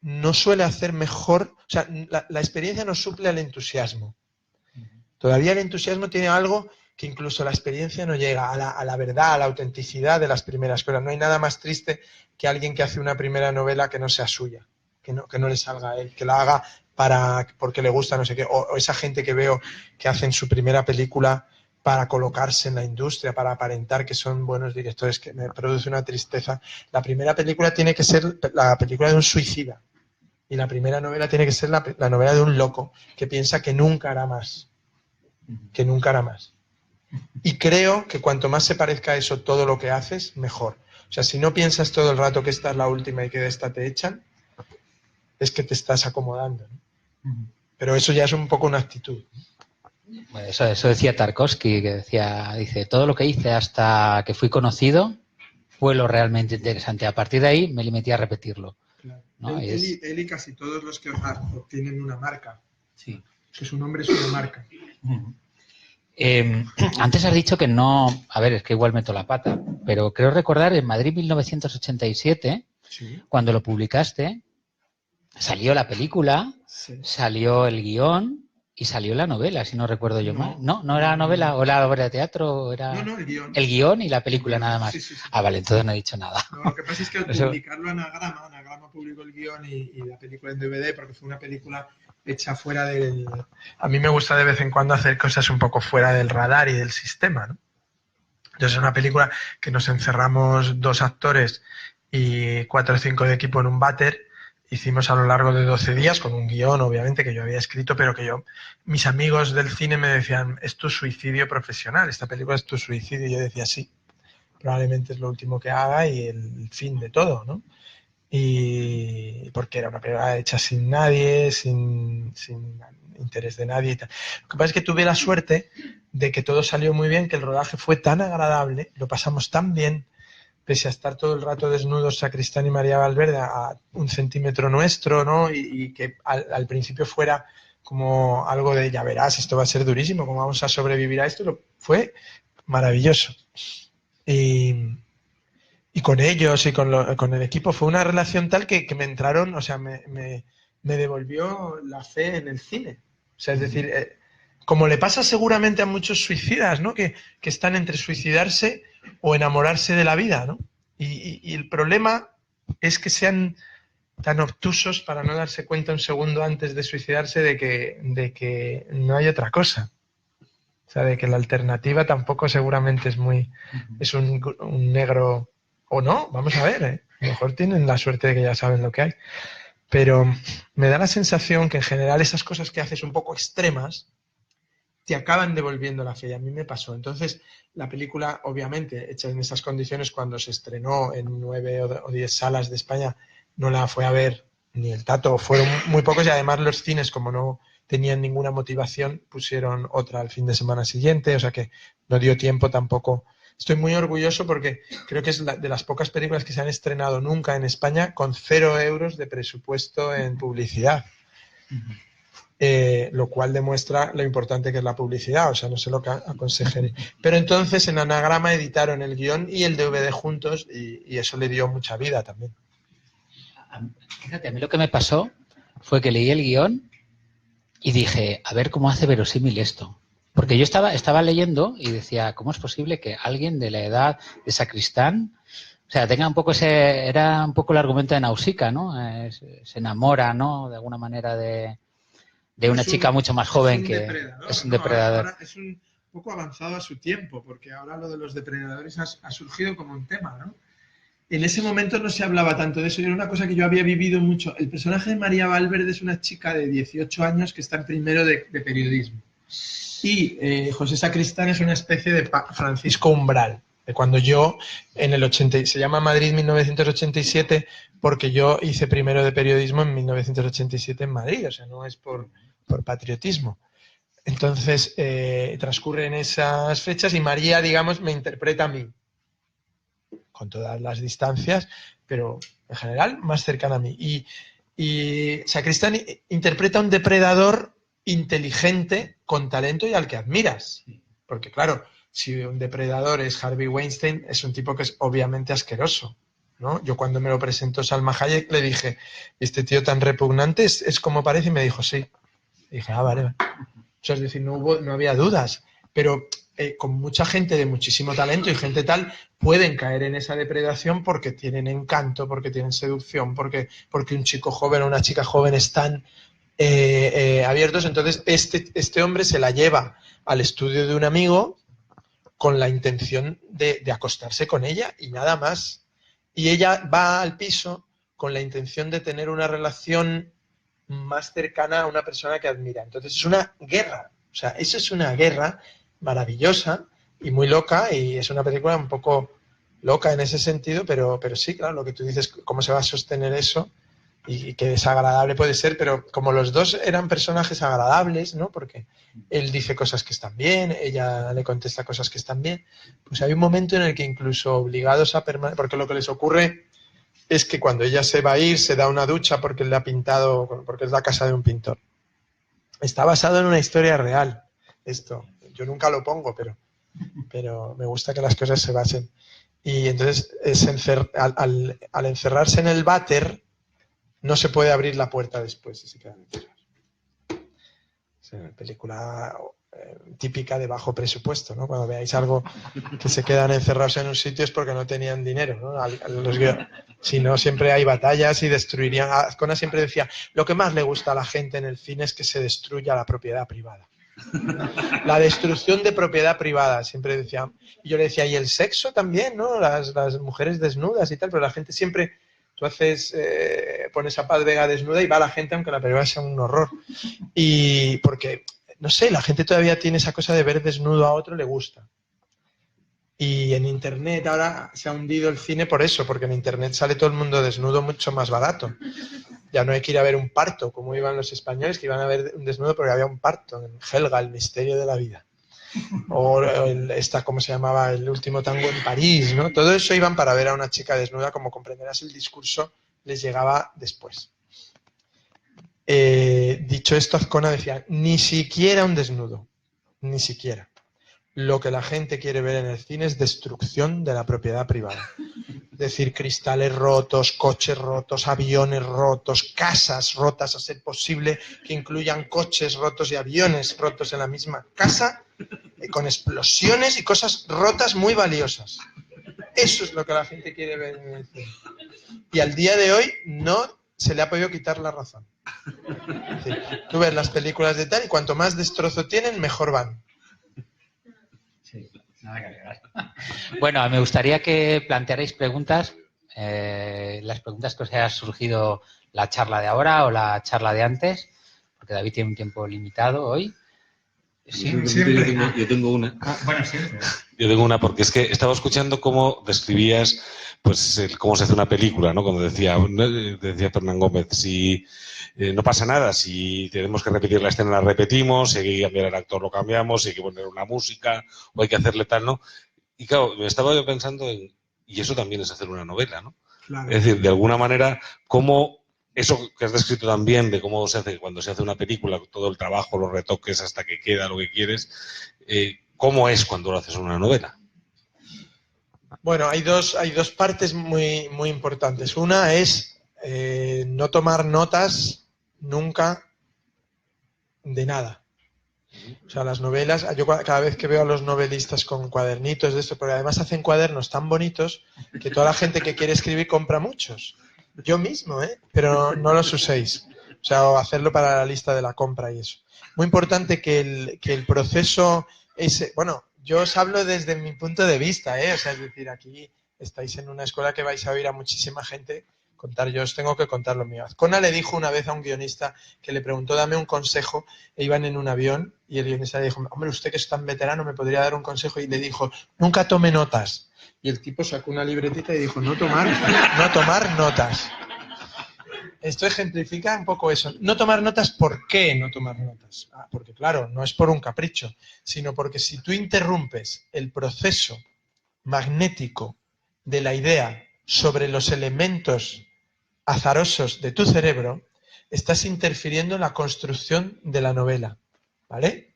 Speaker 3: no suele hacer mejor, o sea, la experiencia no suple al entusiasmo. Todavía el entusiasmo tiene algo que incluso la experiencia no llega a la verdad, a la autenticidad de las primeras cosas. No hay nada más triste que alguien que hace una primera novela que no sea suya, que no le salga a él, que la haga porque le gusta no sé qué, o esa gente que veo que hacen su primera película para colocarse en la industria, para aparentar que son buenos directores, que me produce una tristeza. La primera película tiene que ser la película de un suicida, y la primera novela tiene que ser la novela de un loco que piensa que nunca hará más, Y creo que cuanto más se parezca a eso todo lo que haces, mejor. O sea, si no piensas todo el rato que esta es la última y que de esta te echan, es que te estás acomodando, ¿no? Pero eso ya es un poco una actitud.
Speaker 2: Bueno, eso decía Tarkovsky, que dice, todo lo que hice hasta que fui conocido fue lo realmente interesante. A partir de ahí me metí a repetirlo.
Speaker 3: Claro.
Speaker 2: ¿No?
Speaker 3: Él y casi todos los que obtienen una marca.
Speaker 2: Sí.
Speaker 3: Que su nombre es una marca.
Speaker 2: Antes has dicho que no... A ver, es que igual meto la pata, pero creo recordar en Madrid 1987,
Speaker 3: Sí.
Speaker 2: cuando lo publicaste, salió la película,
Speaker 3: Sí.
Speaker 2: salió el guión y salió la novela, si no recuerdo yo mal. No era la
Speaker 3: no,
Speaker 2: novela, o la obra de teatro, era
Speaker 3: No, el guión.
Speaker 2: el guión y la película nada más.
Speaker 3: Sí.
Speaker 2: Ah, vale, entonces no he dicho nada.
Speaker 3: No, lo que pasa es que al
Speaker 2: Eso...
Speaker 3: publicarlo Anagrama publicó el guión y la película en DVD, porque fue una película hecha fuera del... A mí me gusta de vez en cuando hacer cosas un poco fuera del radar y del sistema, ¿no? Entonces es una película que nos encerramos 2 actores y 4 o 5 de equipo en un váter. Hicimos a lo largo de 12 días con un guión, obviamente, que yo había escrito, pero que mis amigos del cine me decían, es tu suicidio profesional, esta película es tu suicidio. Y yo decía, sí, probablemente es lo último que haga y el fin de todo, ¿no? Y porque era una película hecha sin nadie, sin interés de nadie y tal. Lo que pasa es que tuve la suerte de que todo salió muy bien, que el rodaje fue tan agradable, lo pasamos tan bien, pese a estar todo el rato desnudos Sacristán y María Valverde a 1 centímetro nuestro, ¿no? Y que al principio fuera como algo de, ya verás, esto va a ser durísimo, cómo vamos a sobrevivir a esto, fue maravilloso. Y con ellos y con el equipo fue una relación tal que me entraron, o sea, me devolvió la fe en el cine. O sea, es decir, como le pasa seguramente a muchos suicidas, ¿no? Que están entre suicidarse o enamorarse de la vida, ¿no? Y el problema es que sean tan obtusos para no darse cuenta un segundo antes de suicidarse de que no hay otra cosa. O sea, de que la alternativa tampoco seguramente es un negro o no, vamos a ver, ¿eh? A lo mejor tienen la suerte de que ya saben lo que hay. Pero me da la sensación que en general esas cosas que haces un poco extremas te acaban devolviendo la fe. Y a mí me pasó. Entonces, la película, obviamente, hecha en esas condiciones, cuando se estrenó en 9 o 10 salas de España, no la fue a ver ni el Tato. Fueron muy pocos y además los cines, como no tenían ninguna motivación, pusieron otra al fin de semana siguiente. O sea que no dio tiempo tampoco. Estoy muy orgulloso porque creo que es de las pocas películas que se han estrenado nunca en España con 0 euros de presupuesto en publicidad. Lo cual demuestra lo importante que es la publicidad, o sea, no sé lo que aconsejaré. Pero entonces en Anagrama editaron el guión y el DVD juntos y eso le dio mucha vida también.
Speaker 2: Fíjate, a mí lo que me pasó fue que leí el guión y dije, a ver cómo hace verosímil esto. Porque yo estaba leyendo y decía, ¿cómo es posible que alguien de la edad de Sacristán, o sea, tenga un poco era un poco el argumento de Nausicaa, ¿no? Se enamora, ¿no? De alguna manera de una chica mucho más joven que es un depredador.
Speaker 3: Ahora es un poco avanzado a su tiempo, porque ahora lo de los depredadores ha surgido como un tema, ¿no? En ese momento no se hablaba tanto de eso, y era una cosa que yo había vivido mucho. El personaje de María Valverde es una chica de 18 años que está en primero de periodismo. Y José Sacristán es una especie de Francisco Umbral, de cuando yo en el 80, se llama Madrid 1987 porque yo hice primero de periodismo en 1987 en Madrid, o sea, no es por patriotismo. Entonces transcurren esas fechas y María, digamos, me interpreta a mí, con todas las distancias, pero en general más cercana a mí. Y Sacristán interpreta a un depredador inteligente, con talento y al que admiras. Porque claro, si un depredador es Harvey Weinstein, es un tipo que es obviamente asqueroso, ¿no? Yo cuando me lo presentó Salma Hayek le dije, ¿este tío tan repugnante es como parece? Y me dijo, sí. Y dije, vale. O sea, es decir, no había dudas. Pero con mucha gente de muchísimo talento y gente tal, pueden caer en esa depredación porque tienen encanto, porque tienen seducción, porque un chico joven o una chica joven están abiertos. Entonces este hombre se la lleva al estudio de un amigo con la intención de acostarse con ella y nada más. Y ella va al piso con la intención de tener una relación más cercana a una persona que admira. Entonces es una guerra. O sea, eso es una guerra maravillosa y muy loca, y es una película un poco loca en ese sentido, pero sí, claro, lo que tú dices, cómo se va a sostener eso y qué desagradable puede ser, pero como los dos eran personajes agradables, ¿no? Porque él dice cosas que están bien, ella le contesta cosas que están bien, pues hay un momento en el que incluso obligados a permanecer, porque lo que les ocurre es que cuando ella se va a ir, se da una ducha porque le ha pintado, porque es la casa de un pintor. Está basado en una historia real, esto. Yo nunca lo pongo, pero me gusta que las cosas se basen. Y entonces al encerrarse en el váter, no se puede abrir la puerta después y se quedan encerrados. Es una película típica de bajo presupuesto, ¿no? Cuando veáis algo que se quedan encerrados en un sitio es porque no tenían dinero, ¿no? Si no, siempre hay batallas y destruirían. Azcona siempre decía, lo que más le gusta a la gente en el cine es que se destruya la propiedad privada. La destrucción de propiedad privada, siempre decía. Y yo le decía, y el sexo también, ¿no? Las mujeres desnudas y tal, pero la gente siempre, tú pones a Paz Vega desnuda y va la gente aunque la película sea un horror. Y porque, no sé, la gente todavía tiene esa cosa de ver desnudo a otro, le gusta. Y en Internet ahora se ha hundido el cine por eso, porque en Internet sale todo el mundo desnudo mucho más barato. Ya no hay que ir a ver un parto, como iban los españoles, que iban a ver un desnudo porque había un parto, en Helga, el misterio de la vida. O ¿cómo se llamaba? El último tango en París, ¿no? Todo eso iban para ver a una chica desnuda, como comprenderás, el discurso les llegaba después. Dicho esto, Azcona decía, ni siquiera un desnudo, ni siquiera. Lo que la gente quiere ver en el cine es destrucción de la propiedad privada. Es decir, cristales rotos, coches rotos, aviones rotos, casas rotas, a ser posible que incluyan coches rotos y aviones rotos en la misma casa, con explosiones y cosas rotas muy valiosas. Eso es lo que la gente quiere ver en el cine. Y al día de hoy no se le ha podido quitar la razón. Es decir, tú ves las películas de tal y cuanto más destrozo tienen, mejor van.
Speaker 2: Sí, nada que agregar. Bueno, me gustaría que plantearais preguntas, las preguntas que os haya surgido la charla de ahora o la charla de antes, porque David tiene un tiempo limitado hoy. Sí,
Speaker 1: yo tengo una.
Speaker 2: Bueno, siempre.
Speaker 1: Yo tengo una porque es que estaba escuchando cómo describías pues cómo se hace una película, ¿no? Cuando decía Fernán Gómez, si no pasa nada, si tenemos que repetir la escena la repetimos, si hay que cambiar el actor lo cambiamos, si hay que poner una música o hay que hacerle tal, ¿no? Y claro, me estaba yo pensando y eso también es hacer una novela, ¿no?
Speaker 3: Claro.
Speaker 1: Es decir, de alguna manera, cómo eso que has descrito también de cómo se hace cuando se hace una película, todo el trabajo, los retoques hasta que queda lo que quieres, ¿cómo es cuando lo haces en una novela?
Speaker 3: Bueno, hay dos partes muy, muy importantes. Una es no tomar notas nunca de nada. O sea, las novelas, yo cada vez que veo a los novelistas con cuadernitos de esto, porque además hacen cuadernos tan bonitos que toda la gente que quiere escribir compra muchos. Yo mismo, pero no los uséis. O sea, o hacerlo para la lista de la compra y eso. Muy importante que el proceso ese, bueno, yo os hablo desde mi punto de vista, o sea, es decir, aquí estáis en una escuela que vais a oír a muchísima gente contar, yo os tengo que contar lo mío. Azcona le dijo una vez a un guionista que le preguntó, dame un consejo, e iban en un avión y el guionista le dijo, hombre, usted que es tan veterano, ¿me podría dar un consejo? Y le dijo, nunca tome notas. Y el tipo sacó una libretita y dijo, no tomar notas. Esto ejemplifica un poco eso. No tomar notas, ¿por qué no tomar notas? Porque claro, no es por un capricho, sino porque si tú interrumpes el proceso magnético de la idea sobre los elementos azarosos de tu cerebro, estás interfiriendo en la construcción de la novela, ¿vale?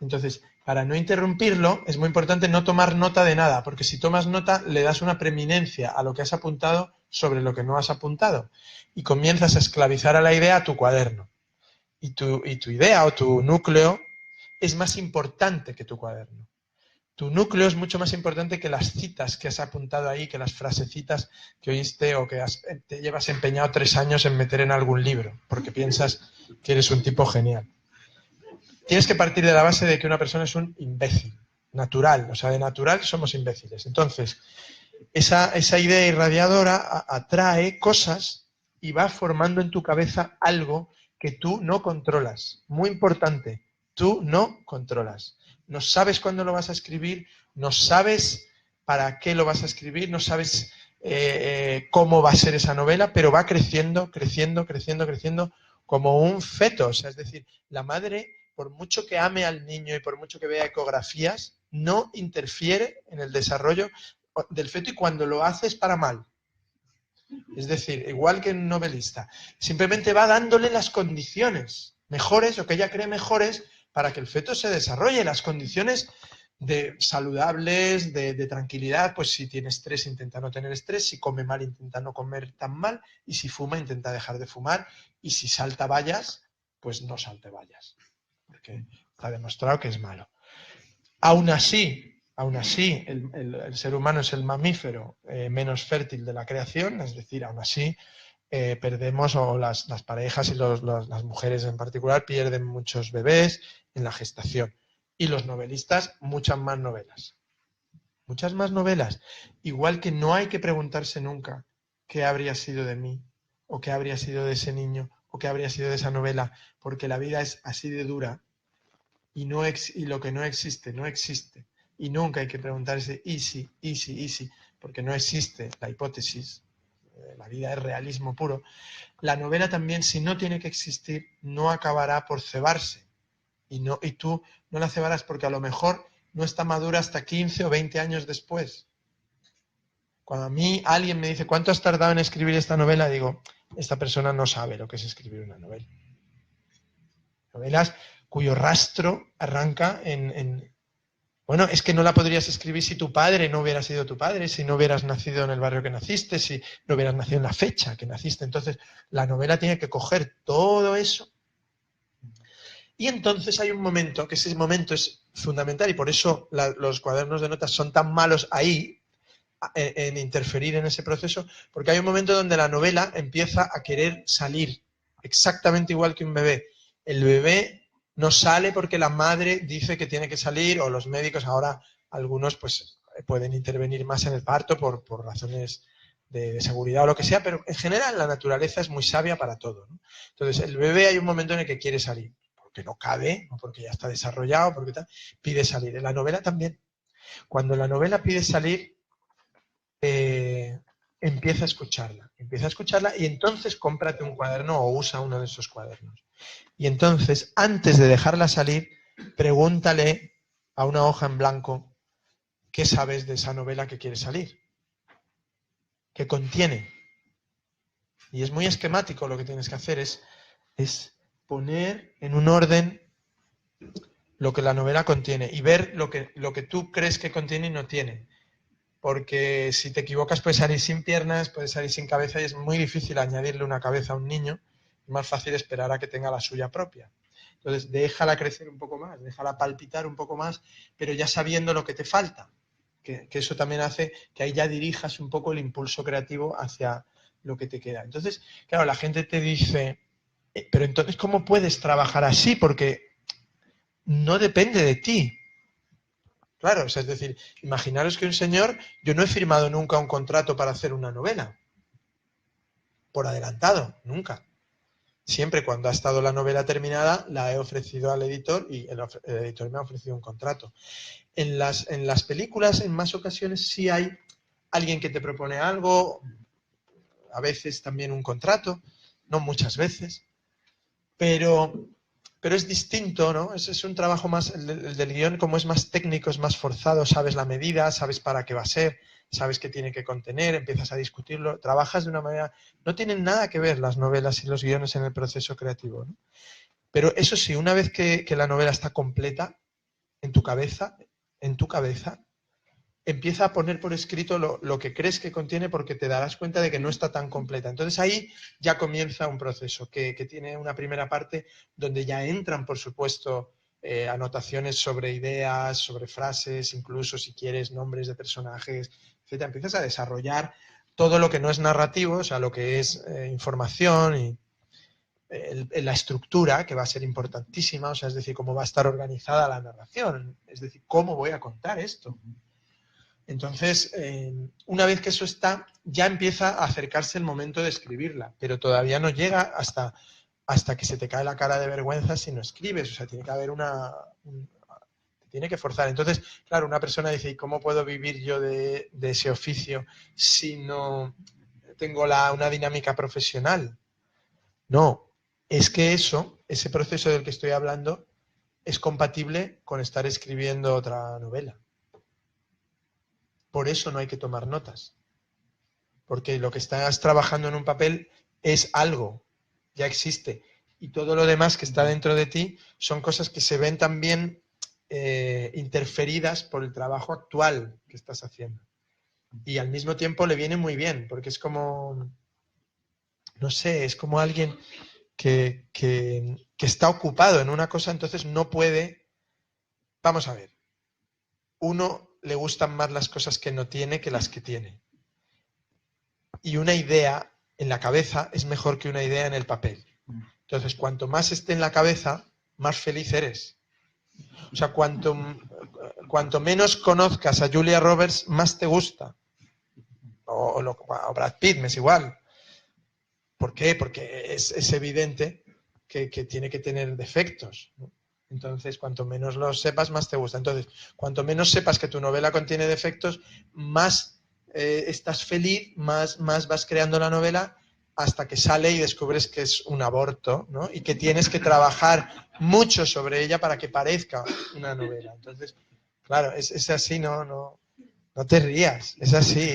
Speaker 3: Entonces, para no interrumpirlo, es muy importante no tomar nota de nada, porque si tomas nota, le das una preeminencia a lo que has apuntado sobre lo que no has apuntado y comienzas a esclavizar a la idea a tu cuaderno. Y tu idea o tu núcleo es más importante que tu cuaderno. Tu núcleo es mucho más importante que las citas que has apuntado ahí, que las frasecitas que oíste o que te llevas empeñado 3 años en meter en algún libro, porque piensas que eres un tipo genial. Tienes que partir de la base de que una persona es un imbécil, natural, o sea, de natural somos imbéciles. Entonces, esa idea irradiadora atrae cosas y va formando en tu cabeza algo que tú no controlas. Muy importante, tú no controlas. No sabes cuándo lo vas a escribir, no sabes para qué lo vas a escribir, no sabes cómo va a ser esa novela, pero va creciendo, creciendo, creciendo, creciendo como un feto. O sea, es decir, la madre, por mucho que ame al niño y por mucho que vea ecografías, no interfiere en el desarrollo del feto y cuando lo hace es para mal. Es decir, igual que un novelista, simplemente va dándole las condiciones mejores o que ella cree mejores para que el feto se desarrolle, las condiciones saludables, de tranquilidad, pues si tiene estrés intenta no tener estrés, si come mal intenta no comer tan mal y si fuma intenta dejar de fumar y si salta vallas, pues no salte vallas, porque está demostrado que es malo. Aún así, el ser humano es el mamífero menos fértil de la creación, es decir, aún así perdemos, o las parejas y las mujeres en particular pierden muchos bebés en la gestación. Y los novelistas, muchas más novelas. Muchas más novelas. Igual que no hay que preguntarse nunca qué habría sido de mí, o qué habría sido de ese niño, o qué habría sido de esa novela, porque la vida es así de dura y lo que no existe, no existe. y nunca hay que preguntarse y si, porque no existe la hipótesis, la vida es realismo puro, la novela también, si no tiene que existir, no acabará por cebarse. Y tú no la cebarás porque a lo mejor no está madura hasta 15 o 20 años después. Cuando a mí alguien me dice, ¿cuánto has tardado en escribir esta novela? Digo, esta persona no sabe lo que es escribir una novela. Novelas cuyo rastro arranca bueno, es que no la podrías escribir si tu padre no hubiera sido tu padre, si no hubieras nacido en el barrio que naciste, si no hubieras nacido en la fecha que naciste. Entonces, la novela tiene que coger todo eso. Y entonces hay un momento, que ese momento es fundamental, y por eso los cuadernos de notas son tan malos ahí, en interferir en ese proceso, porque hay un momento donde la novela empieza a querer salir, exactamente igual que un bebé. El bebé no sale porque la madre dice que tiene que salir, o los médicos ahora, algunos pues pueden intervenir más en el parto por razones de seguridad o lo que sea, pero en general la naturaleza es muy sabia para todo, ¿no? Entonces el bebé hay un momento en el que quiere salir, porque no cabe, o porque ya está desarrollado, porque tal, pide salir. En la novela también. Cuando la novela pide salir, empieza a escucharla y entonces cómprate un cuaderno o usa uno de esos cuadernos. Y entonces, antes de dejarla salir, pregúntale a una hoja en blanco qué sabes de esa novela que quiere salir, qué contiene. Y es muy esquemático, lo que tienes que hacer es poner en un orden lo que la novela contiene y ver lo que tú crees que contiene y no tiene. Porque si te equivocas puedes salir sin piernas, puedes salir sin cabeza y es muy difícil añadirle una cabeza a un niño. Es más fácil esperar a que tenga la suya propia. Entonces, déjala crecer un poco más, déjala palpitar un poco más, pero ya sabiendo lo que te falta. Que eso también hace que ahí ya dirijas un poco el impulso creativo hacia lo que te queda. Entonces, claro, la gente te dice, pero entonces, ¿cómo puedes trabajar así? Porque no depende de ti. Claro, o sea, es decir, imaginaros que un señor, yo no he firmado nunca un contrato para hacer una novela, por adelantado, nunca. Siempre cuando ha estado la novela terminada, la he ofrecido al editor y el editor me ha ofrecido un contrato. En las películas, en más ocasiones, sí hay alguien que te propone algo, a veces también un contrato, no muchas veces, pero es distinto, ¿no? Es un trabajo más, el del guión, como es más técnico, es más forzado, sabes la medida, sabes para qué va a ser, sabes qué tiene que contener, empiezas a discutirlo, trabajas de una manera... No tienen nada que ver las novelas y los guiones en el proceso creativo, ¿no? Pero eso sí, una vez que la novela está completa en tu cabeza, empieza a poner por escrito lo que crees que contiene porque te darás cuenta de que no está tan completa. Entonces ahí ya comienza un proceso que tiene una primera parte donde ya entran, por supuesto, anotaciones sobre ideas, sobre frases, incluso si quieres nombres de personajes, etc. Empiezas a desarrollar todo lo que no es narrativo, o sea, lo que es información y la estructura, que va a ser importantísima, o sea, es decir, cómo va a estar organizada la narración, es decir, cómo voy a contar esto. Entonces, una vez que eso está, ya empieza a acercarse el momento de escribirla, pero todavía no llega hasta que se te cae la cara de vergüenza si no escribes. O sea, tiene que haber te tiene que forzar. Entonces, claro, una persona dice, ¿y cómo puedo vivir yo de ese oficio si no tengo una dinámica profesional? No, es que ese proceso del que estoy hablando, es compatible con estar escribiendo otra novela. Por eso no hay que tomar notas. Porque lo que estás trabajando en un papel es algo, ya existe. Y todo lo demás que está dentro de ti son cosas que se ven también interferidas por el trabajo actual que estás haciendo. Y al mismo tiempo le viene muy bien, porque es como, no sé, es como alguien que está ocupado en una cosa, entonces no puede... Vamos a ver, uno le gustan más las cosas que no tiene que las que tiene. Y una idea en la cabeza es mejor que una idea en el papel. Entonces, cuanto más esté en la cabeza, más feliz eres. O sea, cuanto menos conozcas a Julia Roberts, más te gusta. O Brad Pitt, me es igual. ¿Por qué? Porque es evidente que tiene que tener defectos, ¿no? Entonces, cuanto menos lo sepas, más te gusta. Entonces, cuanto menos sepas que tu novela contiene defectos, más estás feliz, más vas creando la novela hasta que sale y descubres que es un aborto, ¿no? Y que tienes que trabajar mucho sobre ella para que parezca una novela. Entonces, claro, es así, no te rías, es así,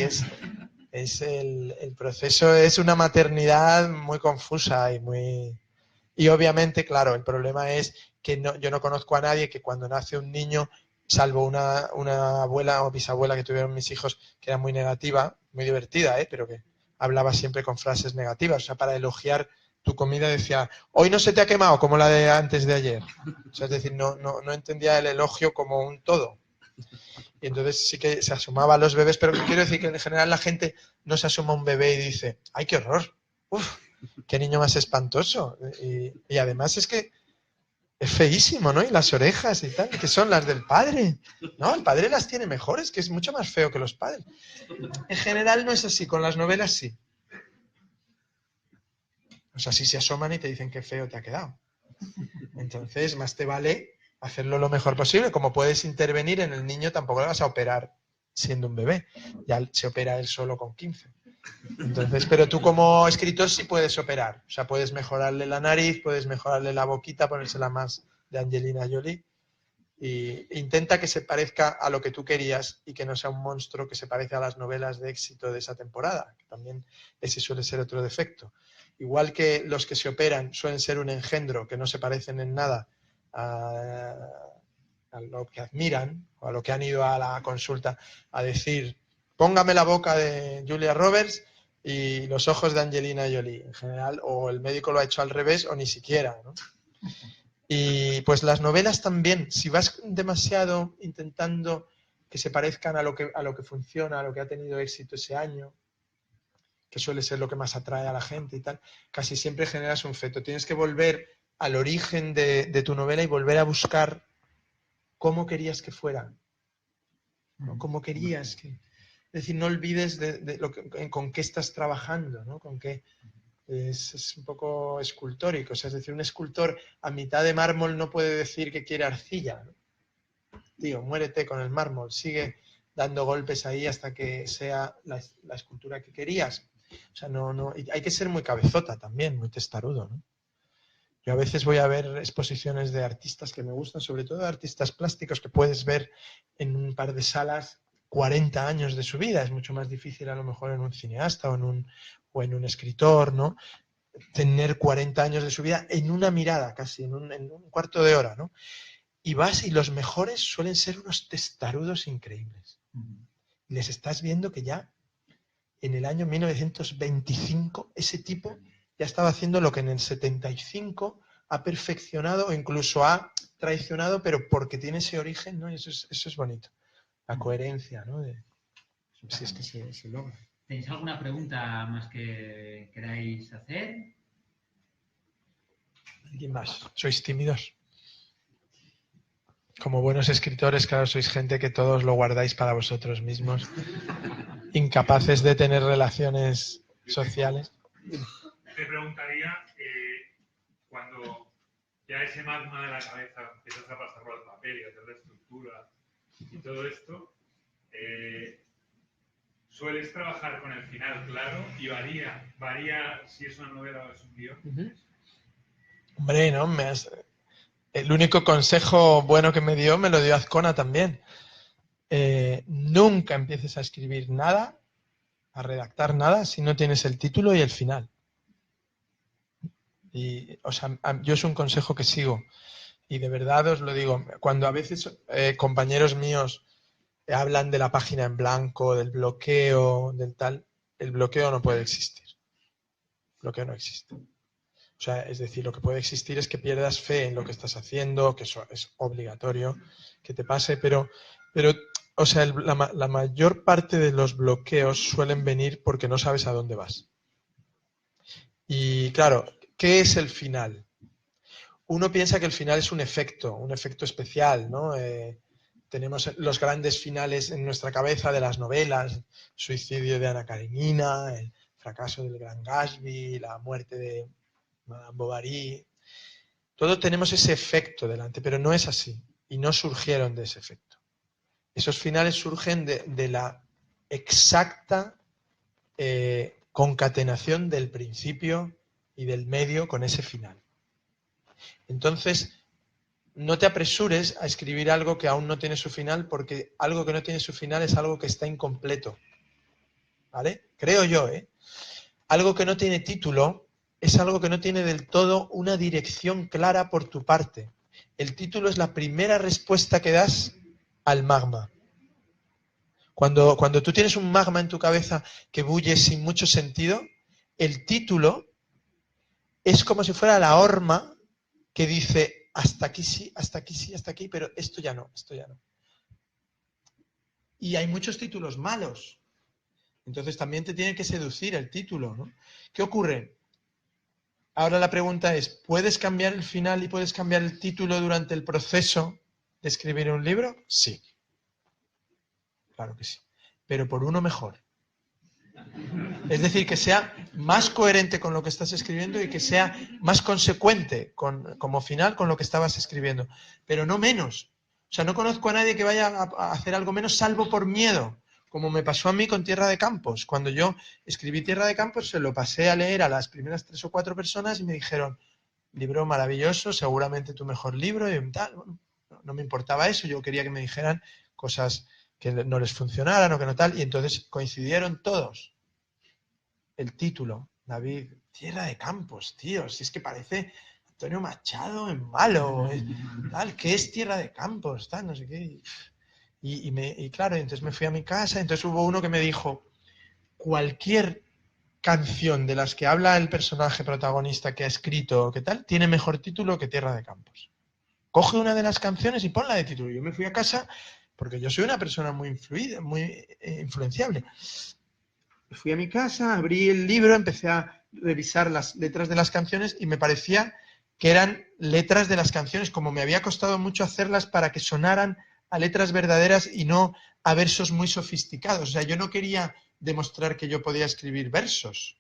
Speaker 3: es el proceso es una maternidad muy confusa y obviamente, claro, el problema es que yo no conozco a nadie que cuando nace un niño, salvo una abuela o bisabuela que tuvieron mis hijos, que era muy negativa, muy divertida, pero que hablaba siempre con frases negativas. O sea, para elogiar tu comida decía, hoy no se te ha quemado como la de antes de ayer. O sea, es decir, no entendía el elogio como un todo. Y entonces sí que se asomaba a los bebés, pero quiero decir que en general la gente no se asoma a un bebé y dice, ¡ay, qué horror! ¡Uf! ¡Qué niño más espantoso! Y además es que es feísimo, ¿no? Y las orejas y tal, que son las del padre. No, el padre las tiene mejores, que es mucho más feo que los padres. En general no es así, con las novelas sí. O sea, sí se asoman y te dicen qué feo te ha quedado. Entonces, más te vale hacerlo lo mejor posible. Como puedes intervenir en el niño, tampoco le vas a operar siendo un bebé. Ya se opera él solo con 15. Entonces, pero tú como escritor sí puedes operar. O sea, puedes mejorarle la nariz, puedes mejorarle la boquita, ponérsela más de Angelina Jolie. Y intenta que se parezca a lo que tú querías y que no sea un monstruo que se parece a las novelas de éxito de esa temporada. Que también ese suele ser otro defecto. Igual que los que se operan suelen ser un engendro que no se parecen en nada a lo que admiran o a lo que han ido a la consulta a decir, póngame la boca de Julia Roberts y los ojos de Angelina Jolie, en general, o el médico lo ha hecho al revés o ni siquiera, ¿no? Y pues las novelas también, si vas demasiado intentando que se parezcan a lo que funciona, a lo que ha tenido éxito ese año, que suele ser lo que más atrae a la gente y tal, casi siempre generas un feto. Tienes que volver al origen de tu novela y volver a buscar cómo querías que fuera, ¿no? Cómo querías que... Es decir, no olvides con qué estás trabajando, ¿no? Con qué... Es un poco escultórico. O sea, es decir, un escultor a mitad de mármol no puede decir que quiere arcilla, ¿no? Tío, muérete con el mármol, sigue dando golpes ahí hasta que sea la escultura que querías. O sea, y hay que ser muy cabezota también, muy testarudo, ¿no? Yo a veces voy a ver exposiciones de artistas que me gustan, sobre todo artistas plásticos que puedes ver en un par de salas 40 años de su vida. Es mucho más difícil a lo mejor en un cineasta o en un escritor, ¿no? Tener 40 años de su vida en una mirada, casi en un cuarto de hora, ¿no? Y vas y los mejores suelen ser unos testarudos increíbles. Y les estás viendo que ya en el año 1925 ese tipo ya estaba haciendo lo que en el 75 ha perfeccionado o incluso ha traicionado, pero porque tiene ese origen, ¿no? Y eso es bonito. La coherencia, ¿no? Si es que se logra.
Speaker 2: ¿Tenéis alguna pregunta más que queráis hacer?
Speaker 3: ¿Alguien más? ¿Sois tímidos? Como buenos escritores, claro, sois gente que todos lo guardáis para vosotros mismos, incapaces de tener relaciones sociales.
Speaker 4: Te preguntaría, cuando ya ese magma de la cabeza empiezas a pasar por el papel y hacer la estructura y todo esto, ¿sueles trabajar con el final claro y varía si es una novela o es un guión?
Speaker 3: Hombre, ¿no? El único consejo bueno que me dio Azcona también. Nunca empieces a escribir nada, a redactar nada, si no tienes el título y el final. Y, o sea, yo es un consejo que sigo. Y de verdad os lo digo, cuando a veces compañeros míos hablan de la página en blanco, del bloqueo, del tal, el bloqueo no puede existir. El bloqueo no existe. O sea, es decir, lo que puede existir es que pierdas fe en lo que estás haciendo, que eso es obligatorio que te pase, pero o sea, la mayor parte de los bloqueos suelen venir porque no sabes a dónde vas. Y claro, ¿qué es el final? Uno piensa que el final es un efecto especial, ¿no? Tenemos los grandes finales en nuestra cabeza de las novelas, el suicidio de Ana Karenina, el fracaso del Gran Gatsby, la muerte de Madame Bovary. Todos tenemos ese efecto delante, pero no es así. Y no surgieron de ese efecto. Esos finales surgen de la exacta concatenación del principio y del medio con ese final. Entonces, no te apresures a escribir algo que aún no tiene su final, porque algo que no tiene su final es algo que está incompleto. ¿Vale? Creo yo, ¿eh? Algo que no tiene título es algo que no tiene del todo una dirección clara por tu parte. El título es la primera respuesta que das al magma. Cuando tú tienes un magma en tu cabeza que bulle sin mucho sentido, el título es como si fuera la horma que dice hasta aquí sí, hasta aquí sí, hasta aquí, pero esto ya no, esto ya no. Y hay muchos títulos malos. Entonces también te tiene que seducir el título, ¿no? ¿Qué ocurre? Ahora la pregunta es, ¿puedes cambiar el final y puedes cambiar el título durante el proceso de escribir un libro? Sí. Claro que sí. Pero por uno mejor. Es decir, que sea más coherente con lo que estás escribiendo y que sea más consecuente como final con lo que estabas escribiendo. Pero no menos. O sea, no conozco a nadie que vaya a hacer algo menos salvo por miedo. Como me pasó a mí con Tierra de Campos. Cuando yo escribí Tierra de Campos, se lo pasé a leer a las primeras 3 o 4 personas y me dijeron, libro maravilloso, seguramente tu mejor libro, y tal. Bueno, no me importaba eso, yo quería que me dijeran cosas que no les funcionaran o que no tal, y entonces coincidieron todos. El título, David, Tierra de Campos, tío, si es que parece Antonio Machado en malo, tal, ¿qué es Tierra de Campos? Tal, no sé qué. Y claro, entonces me fui a mi casa, entonces hubo uno que me dijo, cualquier canción de las que habla el personaje protagonista que ha escrito, ¿qué tal? Tiene mejor título que Tierra de Campos. Coge una de las canciones y ponla de título. Yo me fui a casa porque yo soy una persona muy influida, muy influenciable. Fui a mi casa, abrí el libro, empecé a revisar las letras de las canciones y me parecía que eran letras de las canciones, como me había costado mucho hacerlas para que sonaran a letras verdaderas y no a versos muy sofisticados. O sea, yo no quería demostrar que yo podía escribir versos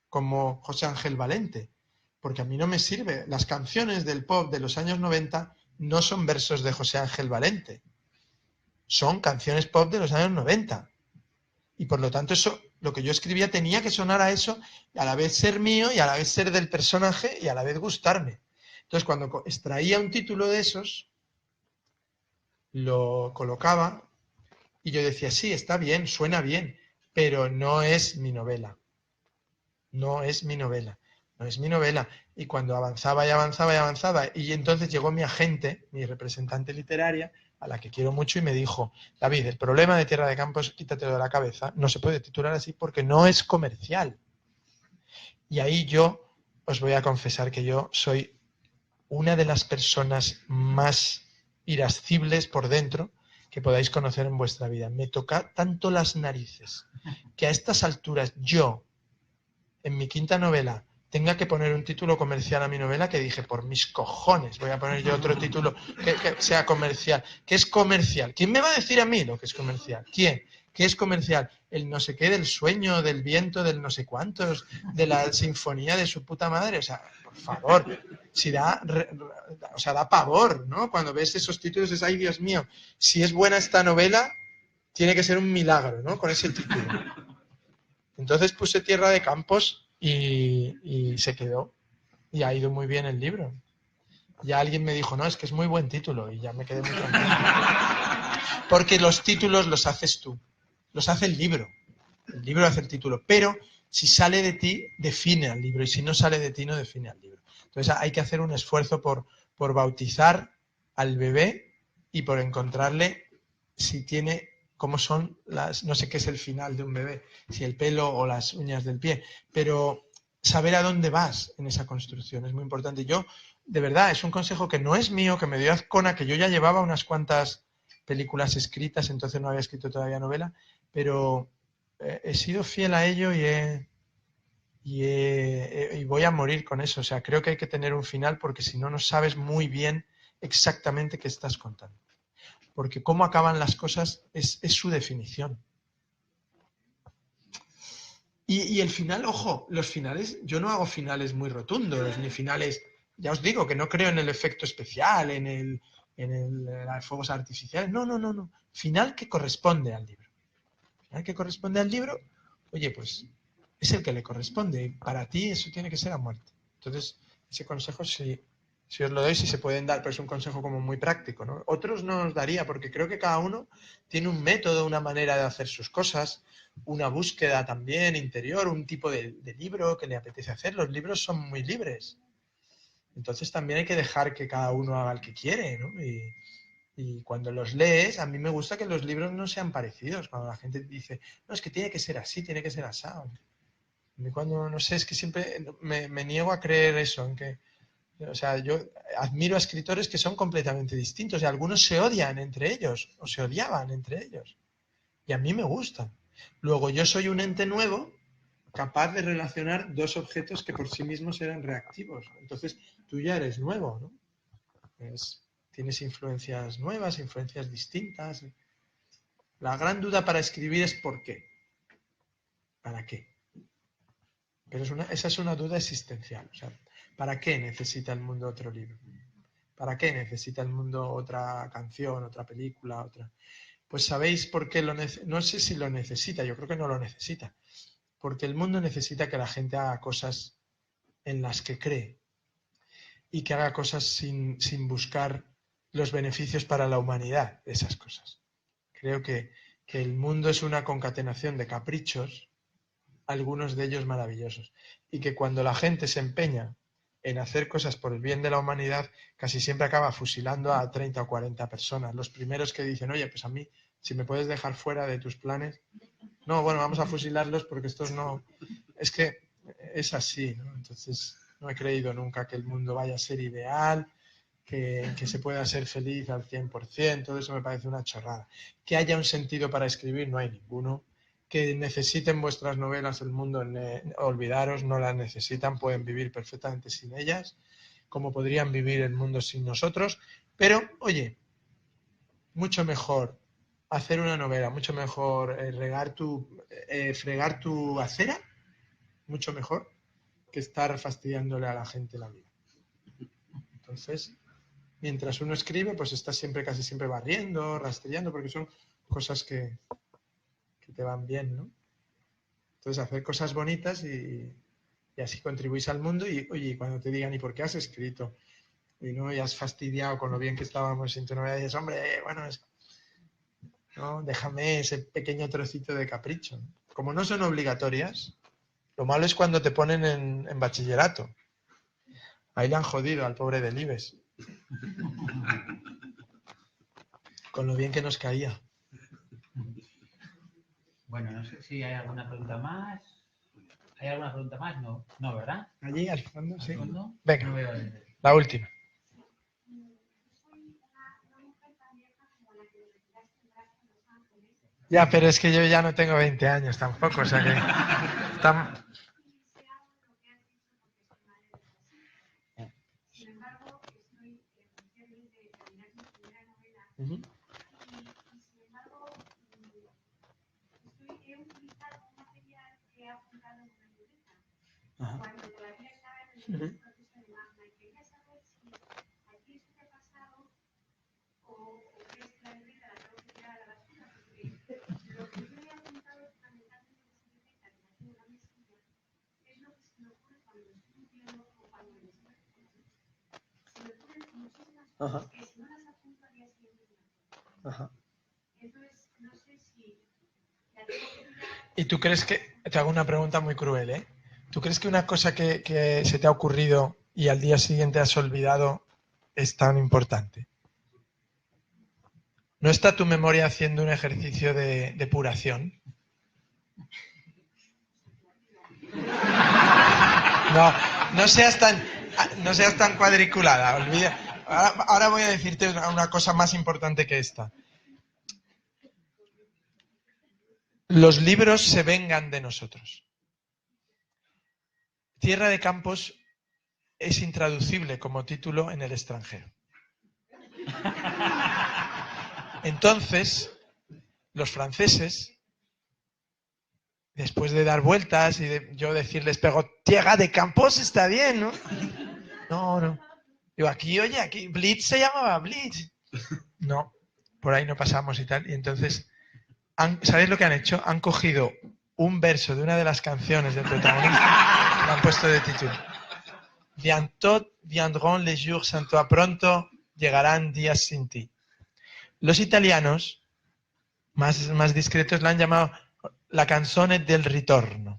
Speaker 3: como José Ángel Valente, porque a mí no me sirve. Las canciones del pop de los años 90 no son versos de José Ángel Valente, son canciones pop de los años 90. Y por lo tanto eso, lo que yo escribía tenía que sonar a eso, y a la vez ser mío, y a la vez ser del personaje, y a la vez gustarme. Entonces cuando extraía un título de esos, lo colocaba y yo decía, sí, está bien, suena bien, pero no es mi novela. No es mi novela. No es mi novela. Y cuando avanzaba y avanzaba y avanzaba, y entonces llegó mi agente, mi representante literaria, a la que quiero mucho, y me dijo, David, el problema de Tierra de Campos, quítatelo de la cabeza, no se puede titular así porque no es comercial. Y ahí yo os voy a confesar que yo soy una de las personas más irascibles por dentro que podáis conocer en vuestra vida. Me toca tanto las narices que a estas alturas yo, en mi quinta novela, tenga que poner un título comercial a mi novela, que dije, por mis cojones, voy a poner yo otro título que sea comercial. ¿Qué es comercial? ¿Quién me va a decir a mí lo que es comercial? ¿Quién? ¿Qué es comercial? El no sé qué del sueño, del viento, del no sé cuántos, de la sinfonía de su puta madre. O sea, por favor, si da pavor, ¿no? Cuando ves esos títulos es, ay, Dios mío, si es buena esta novela, tiene que ser un milagro, ¿no? Con ese título. Entonces puse Tierra de Campos y se quedó. Y ha ido muy bien el libro. Ya alguien me dijo, no, es que es muy buen título, y ya me quedé muy tranquilo. Porque los títulos los haces tú, los hace el libro. El libro hace el título, pero si sale de ti, define al libro, y si no sale de ti, no define al libro. Entonces hay que hacer un esfuerzo por bautizar al bebé y por encontrarle si tiene, cómo son las, no sé qué es el final de un bebé, si el pelo o las uñas del pie, pero saber a dónde vas en esa construcción es muy importante. Yo, de verdad, es un consejo que no es mío, que me dio Azcona, que yo ya llevaba unas cuantas películas escritas, entonces no había escrito todavía novela, pero he sido fiel a ello y voy a morir con eso. O sea, creo que hay que tener un final porque si no, no sabes muy bien exactamente qué estás contando. Porque cómo acaban las cosas es su definición. Y el final, ojo, los finales, yo no hago finales muy rotundos, ni finales Ya os digo que no creo en el efecto especial, en los fuegos artificiales. No. Final que corresponde al libro. Final que corresponde al libro, oye, pues es el que le corresponde. Para ti eso tiene que ser a muerte. Entonces, ese consejo sí, si os lo doy, sí se pueden dar, pero es un consejo como muy práctico, ¿no? Otros no os daría, porque creo que cada uno tiene un método, una manera de hacer sus cosas, una búsqueda también interior, un tipo de libro que le apetece hacer. Los libros son muy libres. Entonces también hay que dejar que cada uno haga el que quiere, ¿no? Y cuando los lees, a mí me gusta que los libros no sean parecidos. Cuando la gente dice, no, es que tiene que ser así, tiene que ser así. Cuando, no sé, es que siempre me niego a creer eso, en que, o sea, yo admiro a escritores que son completamente distintos y algunos se odian entre ellos o se odiaban entre ellos. Y a mí me gustan. Luego yo soy un ente nuevo capaz de relacionar dos objetos que por sí mismos eran reactivos. Entonces tú ya eres nuevo, ¿no? Tienes influencias nuevas, influencias distintas. La gran duda para escribir es ¿por qué? ¿Para qué? Pero esa es una duda existencial. O sea, ¿para qué necesita el mundo otro libro? ¿Para qué necesita el mundo otra canción, otra película, otra? Pues sabéis por qué no sé si lo necesita, yo creo que no lo necesita. Porque el mundo necesita que la gente haga cosas en las que cree y que haga cosas sin buscar los beneficios para la humanidad de esas cosas. Creo que el mundo es una concatenación de caprichos, algunos de ellos maravillosos, y que cuando la gente se empeña en hacer cosas por el bien de la humanidad, casi siempre acaba fusilando a 30 o 40 personas. Los primeros que dicen, oye, pues a mí, si me puedes dejar fuera de tus planes, no, bueno, vamos a fusilarlos porque estos no... Es que es así, ¿no? Entonces, no he creído nunca que el mundo vaya a ser ideal, que se pueda ser feliz al 100%, todo eso me parece una chorrada. Que haya un sentido para escribir, no hay ninguno. Que necesiten vuestras novelas el mundo, olvidaros, no las necesitan, pueden vivir perfectamente sin ellas, como podrían vivir el mundo sin nosotros. Pero, oye, mucho mejor hacer una novela, mucho mejor fregar tu acera, mucho mejor que estar fastidiándole a la gente la vida. Entonces, mientras uno escribe, pues está siempre, casi siempre barriendo, rastreando, porque son cosas que te van bien, ¿no? Entonces, hacer cosas bonitas y así contribuís al mundo y, oye, cuando te digan, ¿y por qué has escrito? Y no, ya has fastidiado con lo bien que estábamos en tu novela, y dices, hombre, bueno, ¿no? Déjame ese pequeño trocito de capricho. Como no son obligatorias, lo malo es cuando te ponen en bachillerato. Ahí le han jodido al pobre Delibes. Con lo bien que nos caía.
Speaker 2: Bueno, no sé si hay alguna pregunta más. ¿Hay alguna pregunta más? No, no, ¿verdad?
Speaker 3: Allí al fondo, sí.
Speaker 2: ¿Fondo?
Speaker 3: Venga,
Speaker 2: No veo
Speaker 3: la última. Ya, pero es que yo ya no tengo 20 años tampoco, o sea que... Uh-huh. Ajá. Uh-huh. Ajá. Ajá. ¿Y tú crees que, te hago una pregunta muy cruel, ¿eh? ¿Tú crees que una cosa que se te ha ocurrido y al día siguiente has olvidado es tan importante? ¿No está tu memoria haciendo un ejercicio de depuración? No seas tan cuadriculada, olvida. Ahora voy a decirte una cosa más importante que esta. Los libros se vengan de nosotros. Tierra de Campos es intraducible como título en el extranjero. Entonces, los franceses, después de dar vueltas y yo decirles, pero Tierra de Campos está bien, ¿no? No. Digo, aquí, oye, aquí, Blitz se llamaba Blitz. No, por ahí no pasamos y tal. Y entonces, ¿sabéis lo que han hecho? Han cogido un verso de una de las canciones del protagonista, lo han puesto de título. Bientôt viendront les jours sans toi. Pronto llegarán días sin ti. Los italianos, más discretos, la han llamado la canzone del ritorno.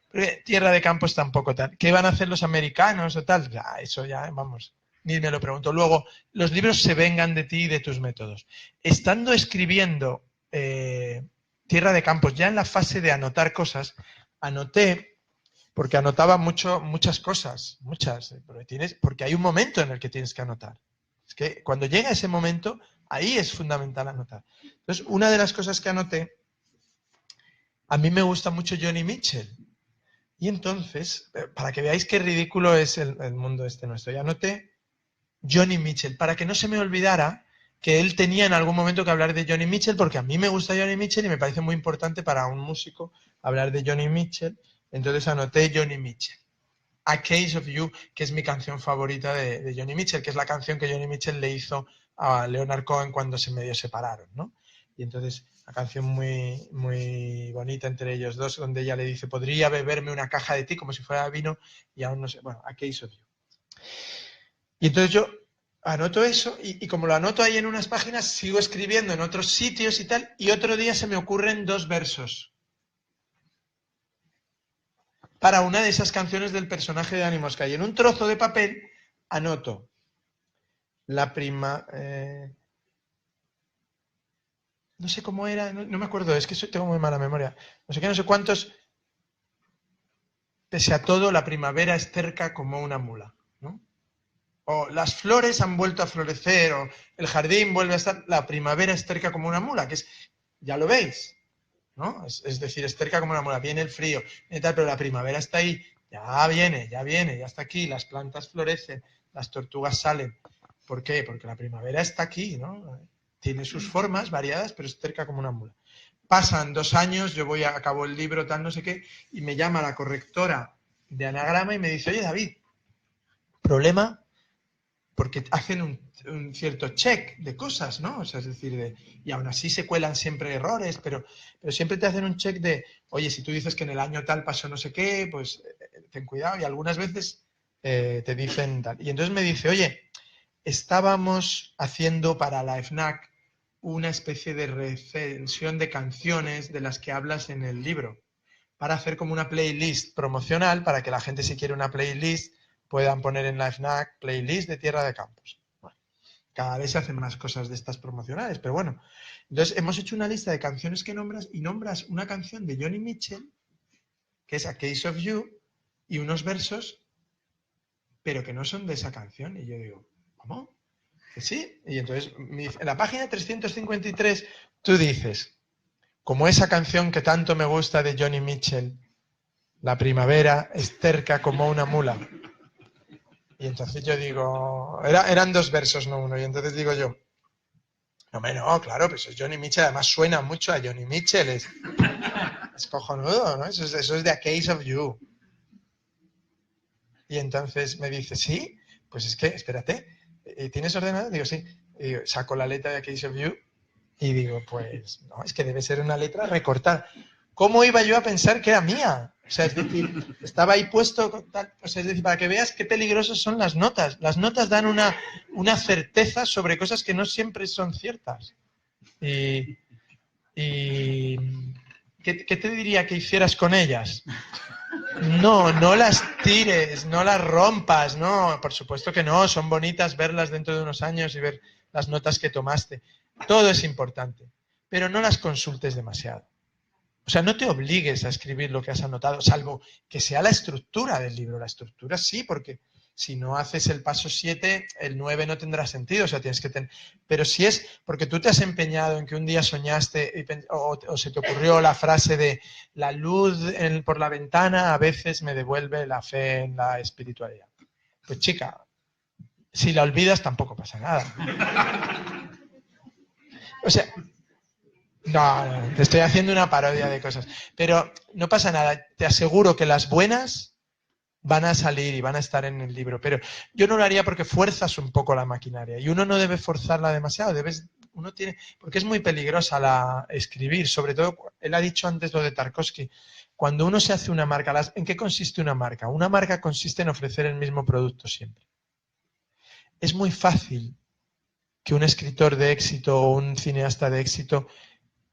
Speaker 3: Porque Tierra de Campos tampoco tal. ¿Qué van a hacer los americanos o tal? Ya, eso ya, vamos, ni me lo pregunto. Luego, los libros se vengan de ti y de tus métodos. Estando escribiendo Tierra de Campos, ya en la fase de anotar cosas, anoté, porque anotaba muchas cosas, porque hay un momento en el que tienes que anotar. Es que cuando llega ese momento, ahí es fundamental anotar. Entonces, una de las cosas que anoté, a mí me gusta mucho Johnny Mitchell. Y entonces, para que veáis qué ridículo es el mundo este nuestro, ya anoté Johnny Mitchell, para que no se me olvidara que él tenía en algún momento que hablar de Johnny Mitchell, porque a mí me gusta Johnny Mitchell y me parece muy importante para un músico hablar de Johnny Mitchell. Entonces anoté Johnny Mitchell. A Case of You, que es mi canción favorita de Johnny Mitchell, que es la canción que Johnny Mitchell le hizo a Leonard Cohen cuando se medio separaron, ¿no? Y entonces, una canción muy, muy bonita entre ellos dos, donde ella le dice, podría beberme una caja de ti como si fuera vino, y aún no sé, bueno, A Case of You. Y entonces yo anoto eso, y como lo anoto ahí en unas páginas, sigo escribiendo en otros sitios y tal, y otro día se me ocurren 2 versos para una de esas canciones del personaje de Ánimos Calle. En un trozo de papel anoto la prima... no sé cómo era, no me acuerdo, es que tengo muy mala memoria. No sé qué, no sé cuántos. Pese a todo, la primavera es cerca como una mula, ¿no? O las flores han vuelto a florecer, o el jardín vuelve a estar. La primavera es cerca como una mula, que es, ya lo veis, ¿no? Es decir, es cerca como una mula, viene el frío, y tal, pero la primavera está ahí, ya viene, ya está aquí, las plantas florecen, las tortugas salen. ¿Por qué? Porque la primavera está aquí, ¿no? Tiene sus formas variadas, pero es cerca como una mula. Pasan 2 años, yo acabo el libro, tal, no sé qué, y me llama la correctora de anagrama y me dice, oye, David, problema, porque hacen un cierto check de cosas, ¿no? O sea, es decir, y aún así se cuelan siempre errores, pero siempre te hacen un check de, oye, si tú dices que en el año tal pasó no sé qué, pues ten cuidado, y algunas veces te dicen tal. Y entonces me dice, oye, estábamos haciendo para la FNAC una especie de recensión de canciones de las que hablas en el libro, para hacer como una playlist promocional, para que la gente, si quiere una playlist, puedan poner en la FNAC playlist de Tierra de Campos. Bueno, cada vez se hacen más cosas de estas promocionales, pero bueno. Entonces hemos hecho una lista de canciones que nombras, y nombras una canción de Johnny Mitchell, que es A Case of You, y unos versos, pero que no son de esa canción. Y yo digo, ¿cómo? Que sí. Y entonces, en la página 353, tú dices, como esa canción que tanto me gusta de Johnny Mitchell, la primavera es cerca como una mula. Y entonces yo digo, eran 2 versos, no uno. Y entonces digo yo, no, claro, pues es Johnny Mitchell, además suena mucho a Johnny Mitchell, es cojonudo, ¿no? Eso es de A Case of You. Y entonces me dice, sí, pues es que, espérate, ¿tienes ordenador? Digo, sí. Y digo, saco la letra de A Case of You y digo, pues no, es que debe ser una letra recortada. ¿Cómo iba yo a pensar que era mía? O sea, es decir, estaba ahí puesto, o sea, es decir, para que veas qué peligrosas son las notas. Las notas dan una certeza sobre cosas que no siempre son ciertas. Y ¿qué te diría que hicieras con ellas? No las tires, no las rompas, no, por supuesto que no, son bonitas verlas dentro de unos años y ver las notas que tomaste. Todo es importante, pero no las consultes demasiado. O sea, no te obligues a escribir lo que has anotado, salvo que sea la estructura del libro. La estructura sí, porque si no haces el paso 7, el 9 no tendrá sentido. O sea, tienes que tener... Pero si es porque tú te has empeñado en que un día soñaste o se te ocurrió la frase de la luz por la ventana a veces me devuelve la fe en la espiritualidad. Pues chica, si la olvidas tampoco pasa nada. O sea... No, te estoy haciendo una parodia de cosas. Pero no pasa nada. Te aseguro que las buenas van a salir y van a estar en el libro. Pero yo no lo haría porque fuerzas un poco la maquinaria y uno no debe forzarla demasiado. Porque es muy peligrosa la escribir, sobre todo, él ha dicho antes lo de Tarkovsky, cuando uno se hace una marca, ¿en qué consiste una marca? Una marca consiste en ofrecer el mismo producto siempre. Es muy fácil que un escritor de éxito o un cineasta de éxito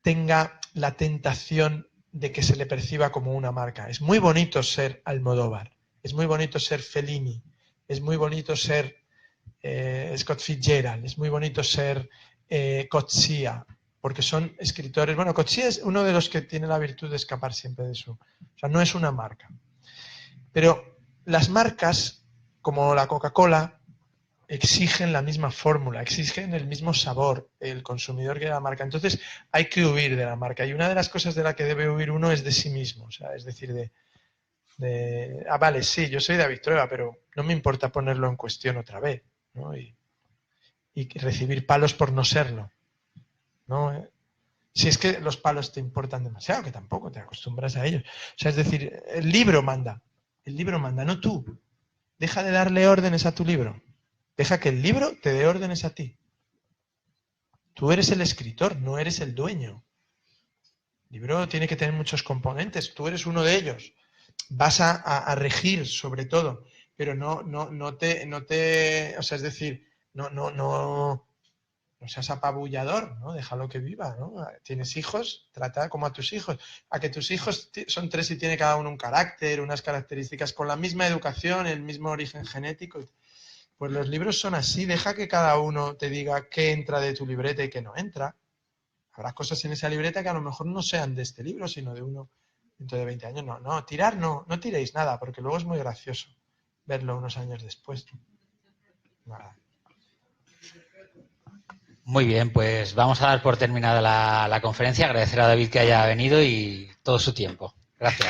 Speaker 3: tenga la tentación de que se le perciba como una marca. Es muy bonito ser Almodóvar, es muy bonito ser Fellini, es muy bonito ser Scott Fitzgerald, es muy bonito ser Coetzee, porque son escritores. Bueno, Coetzee es uno de los que tiene la virtud de escapar siempre de su. O sea, no es una marca. Pero las marcas, como la Coca-Cola, exigen la misma fórmula, exigen el mismo sabor, el consumidor quiere la marca. Entonces hay que huir de la marca. Y una de las cosas de la que debe huir uno es de sí mismo. O sea, es decir, vale, sí, yo soy David Trueba, pero no me importa ponerlo en cuestión otra vez, ¿no? Y recibir palos por no serlo, ¿no? Si es que los palos te importan demasiado, que tampoco te acostumbras a ellos. O sea, es decir, el libro manda, no tú. Deja de darle órdenes a tu libro. Deja que el libro te dé órdenes a ti. Tú eres el escritor, no eres el dueño. El libro tiene que tener muchos componentes, tú eres uno de ellos. Vas a regir sobre todo, pero no te, o sea, es decir, no seas apabullador, ¿no? Déjalo que viva, ¿no? Tienes hijos, trata como a tus hijos. A que tus hijos son 3 y tiene cada uno un carácter, unas características, con la misma educación, el mismo origen genético. Pues los libros son así, deja que cada uno te diga qué entra de tu libreta y qué no entra. Habrá cosas en esa libreta que a lo mejor no sean de este libro, sino de uno dentro de 20 años. No tiréis nada, porque luego es muy gracioso verlo unos años después. Nada.
Speaker 2: Muy bien, pues vamos a dar por terminada la conferencia. Agradecer a David que haya venido y todo su tiempo. Gracias.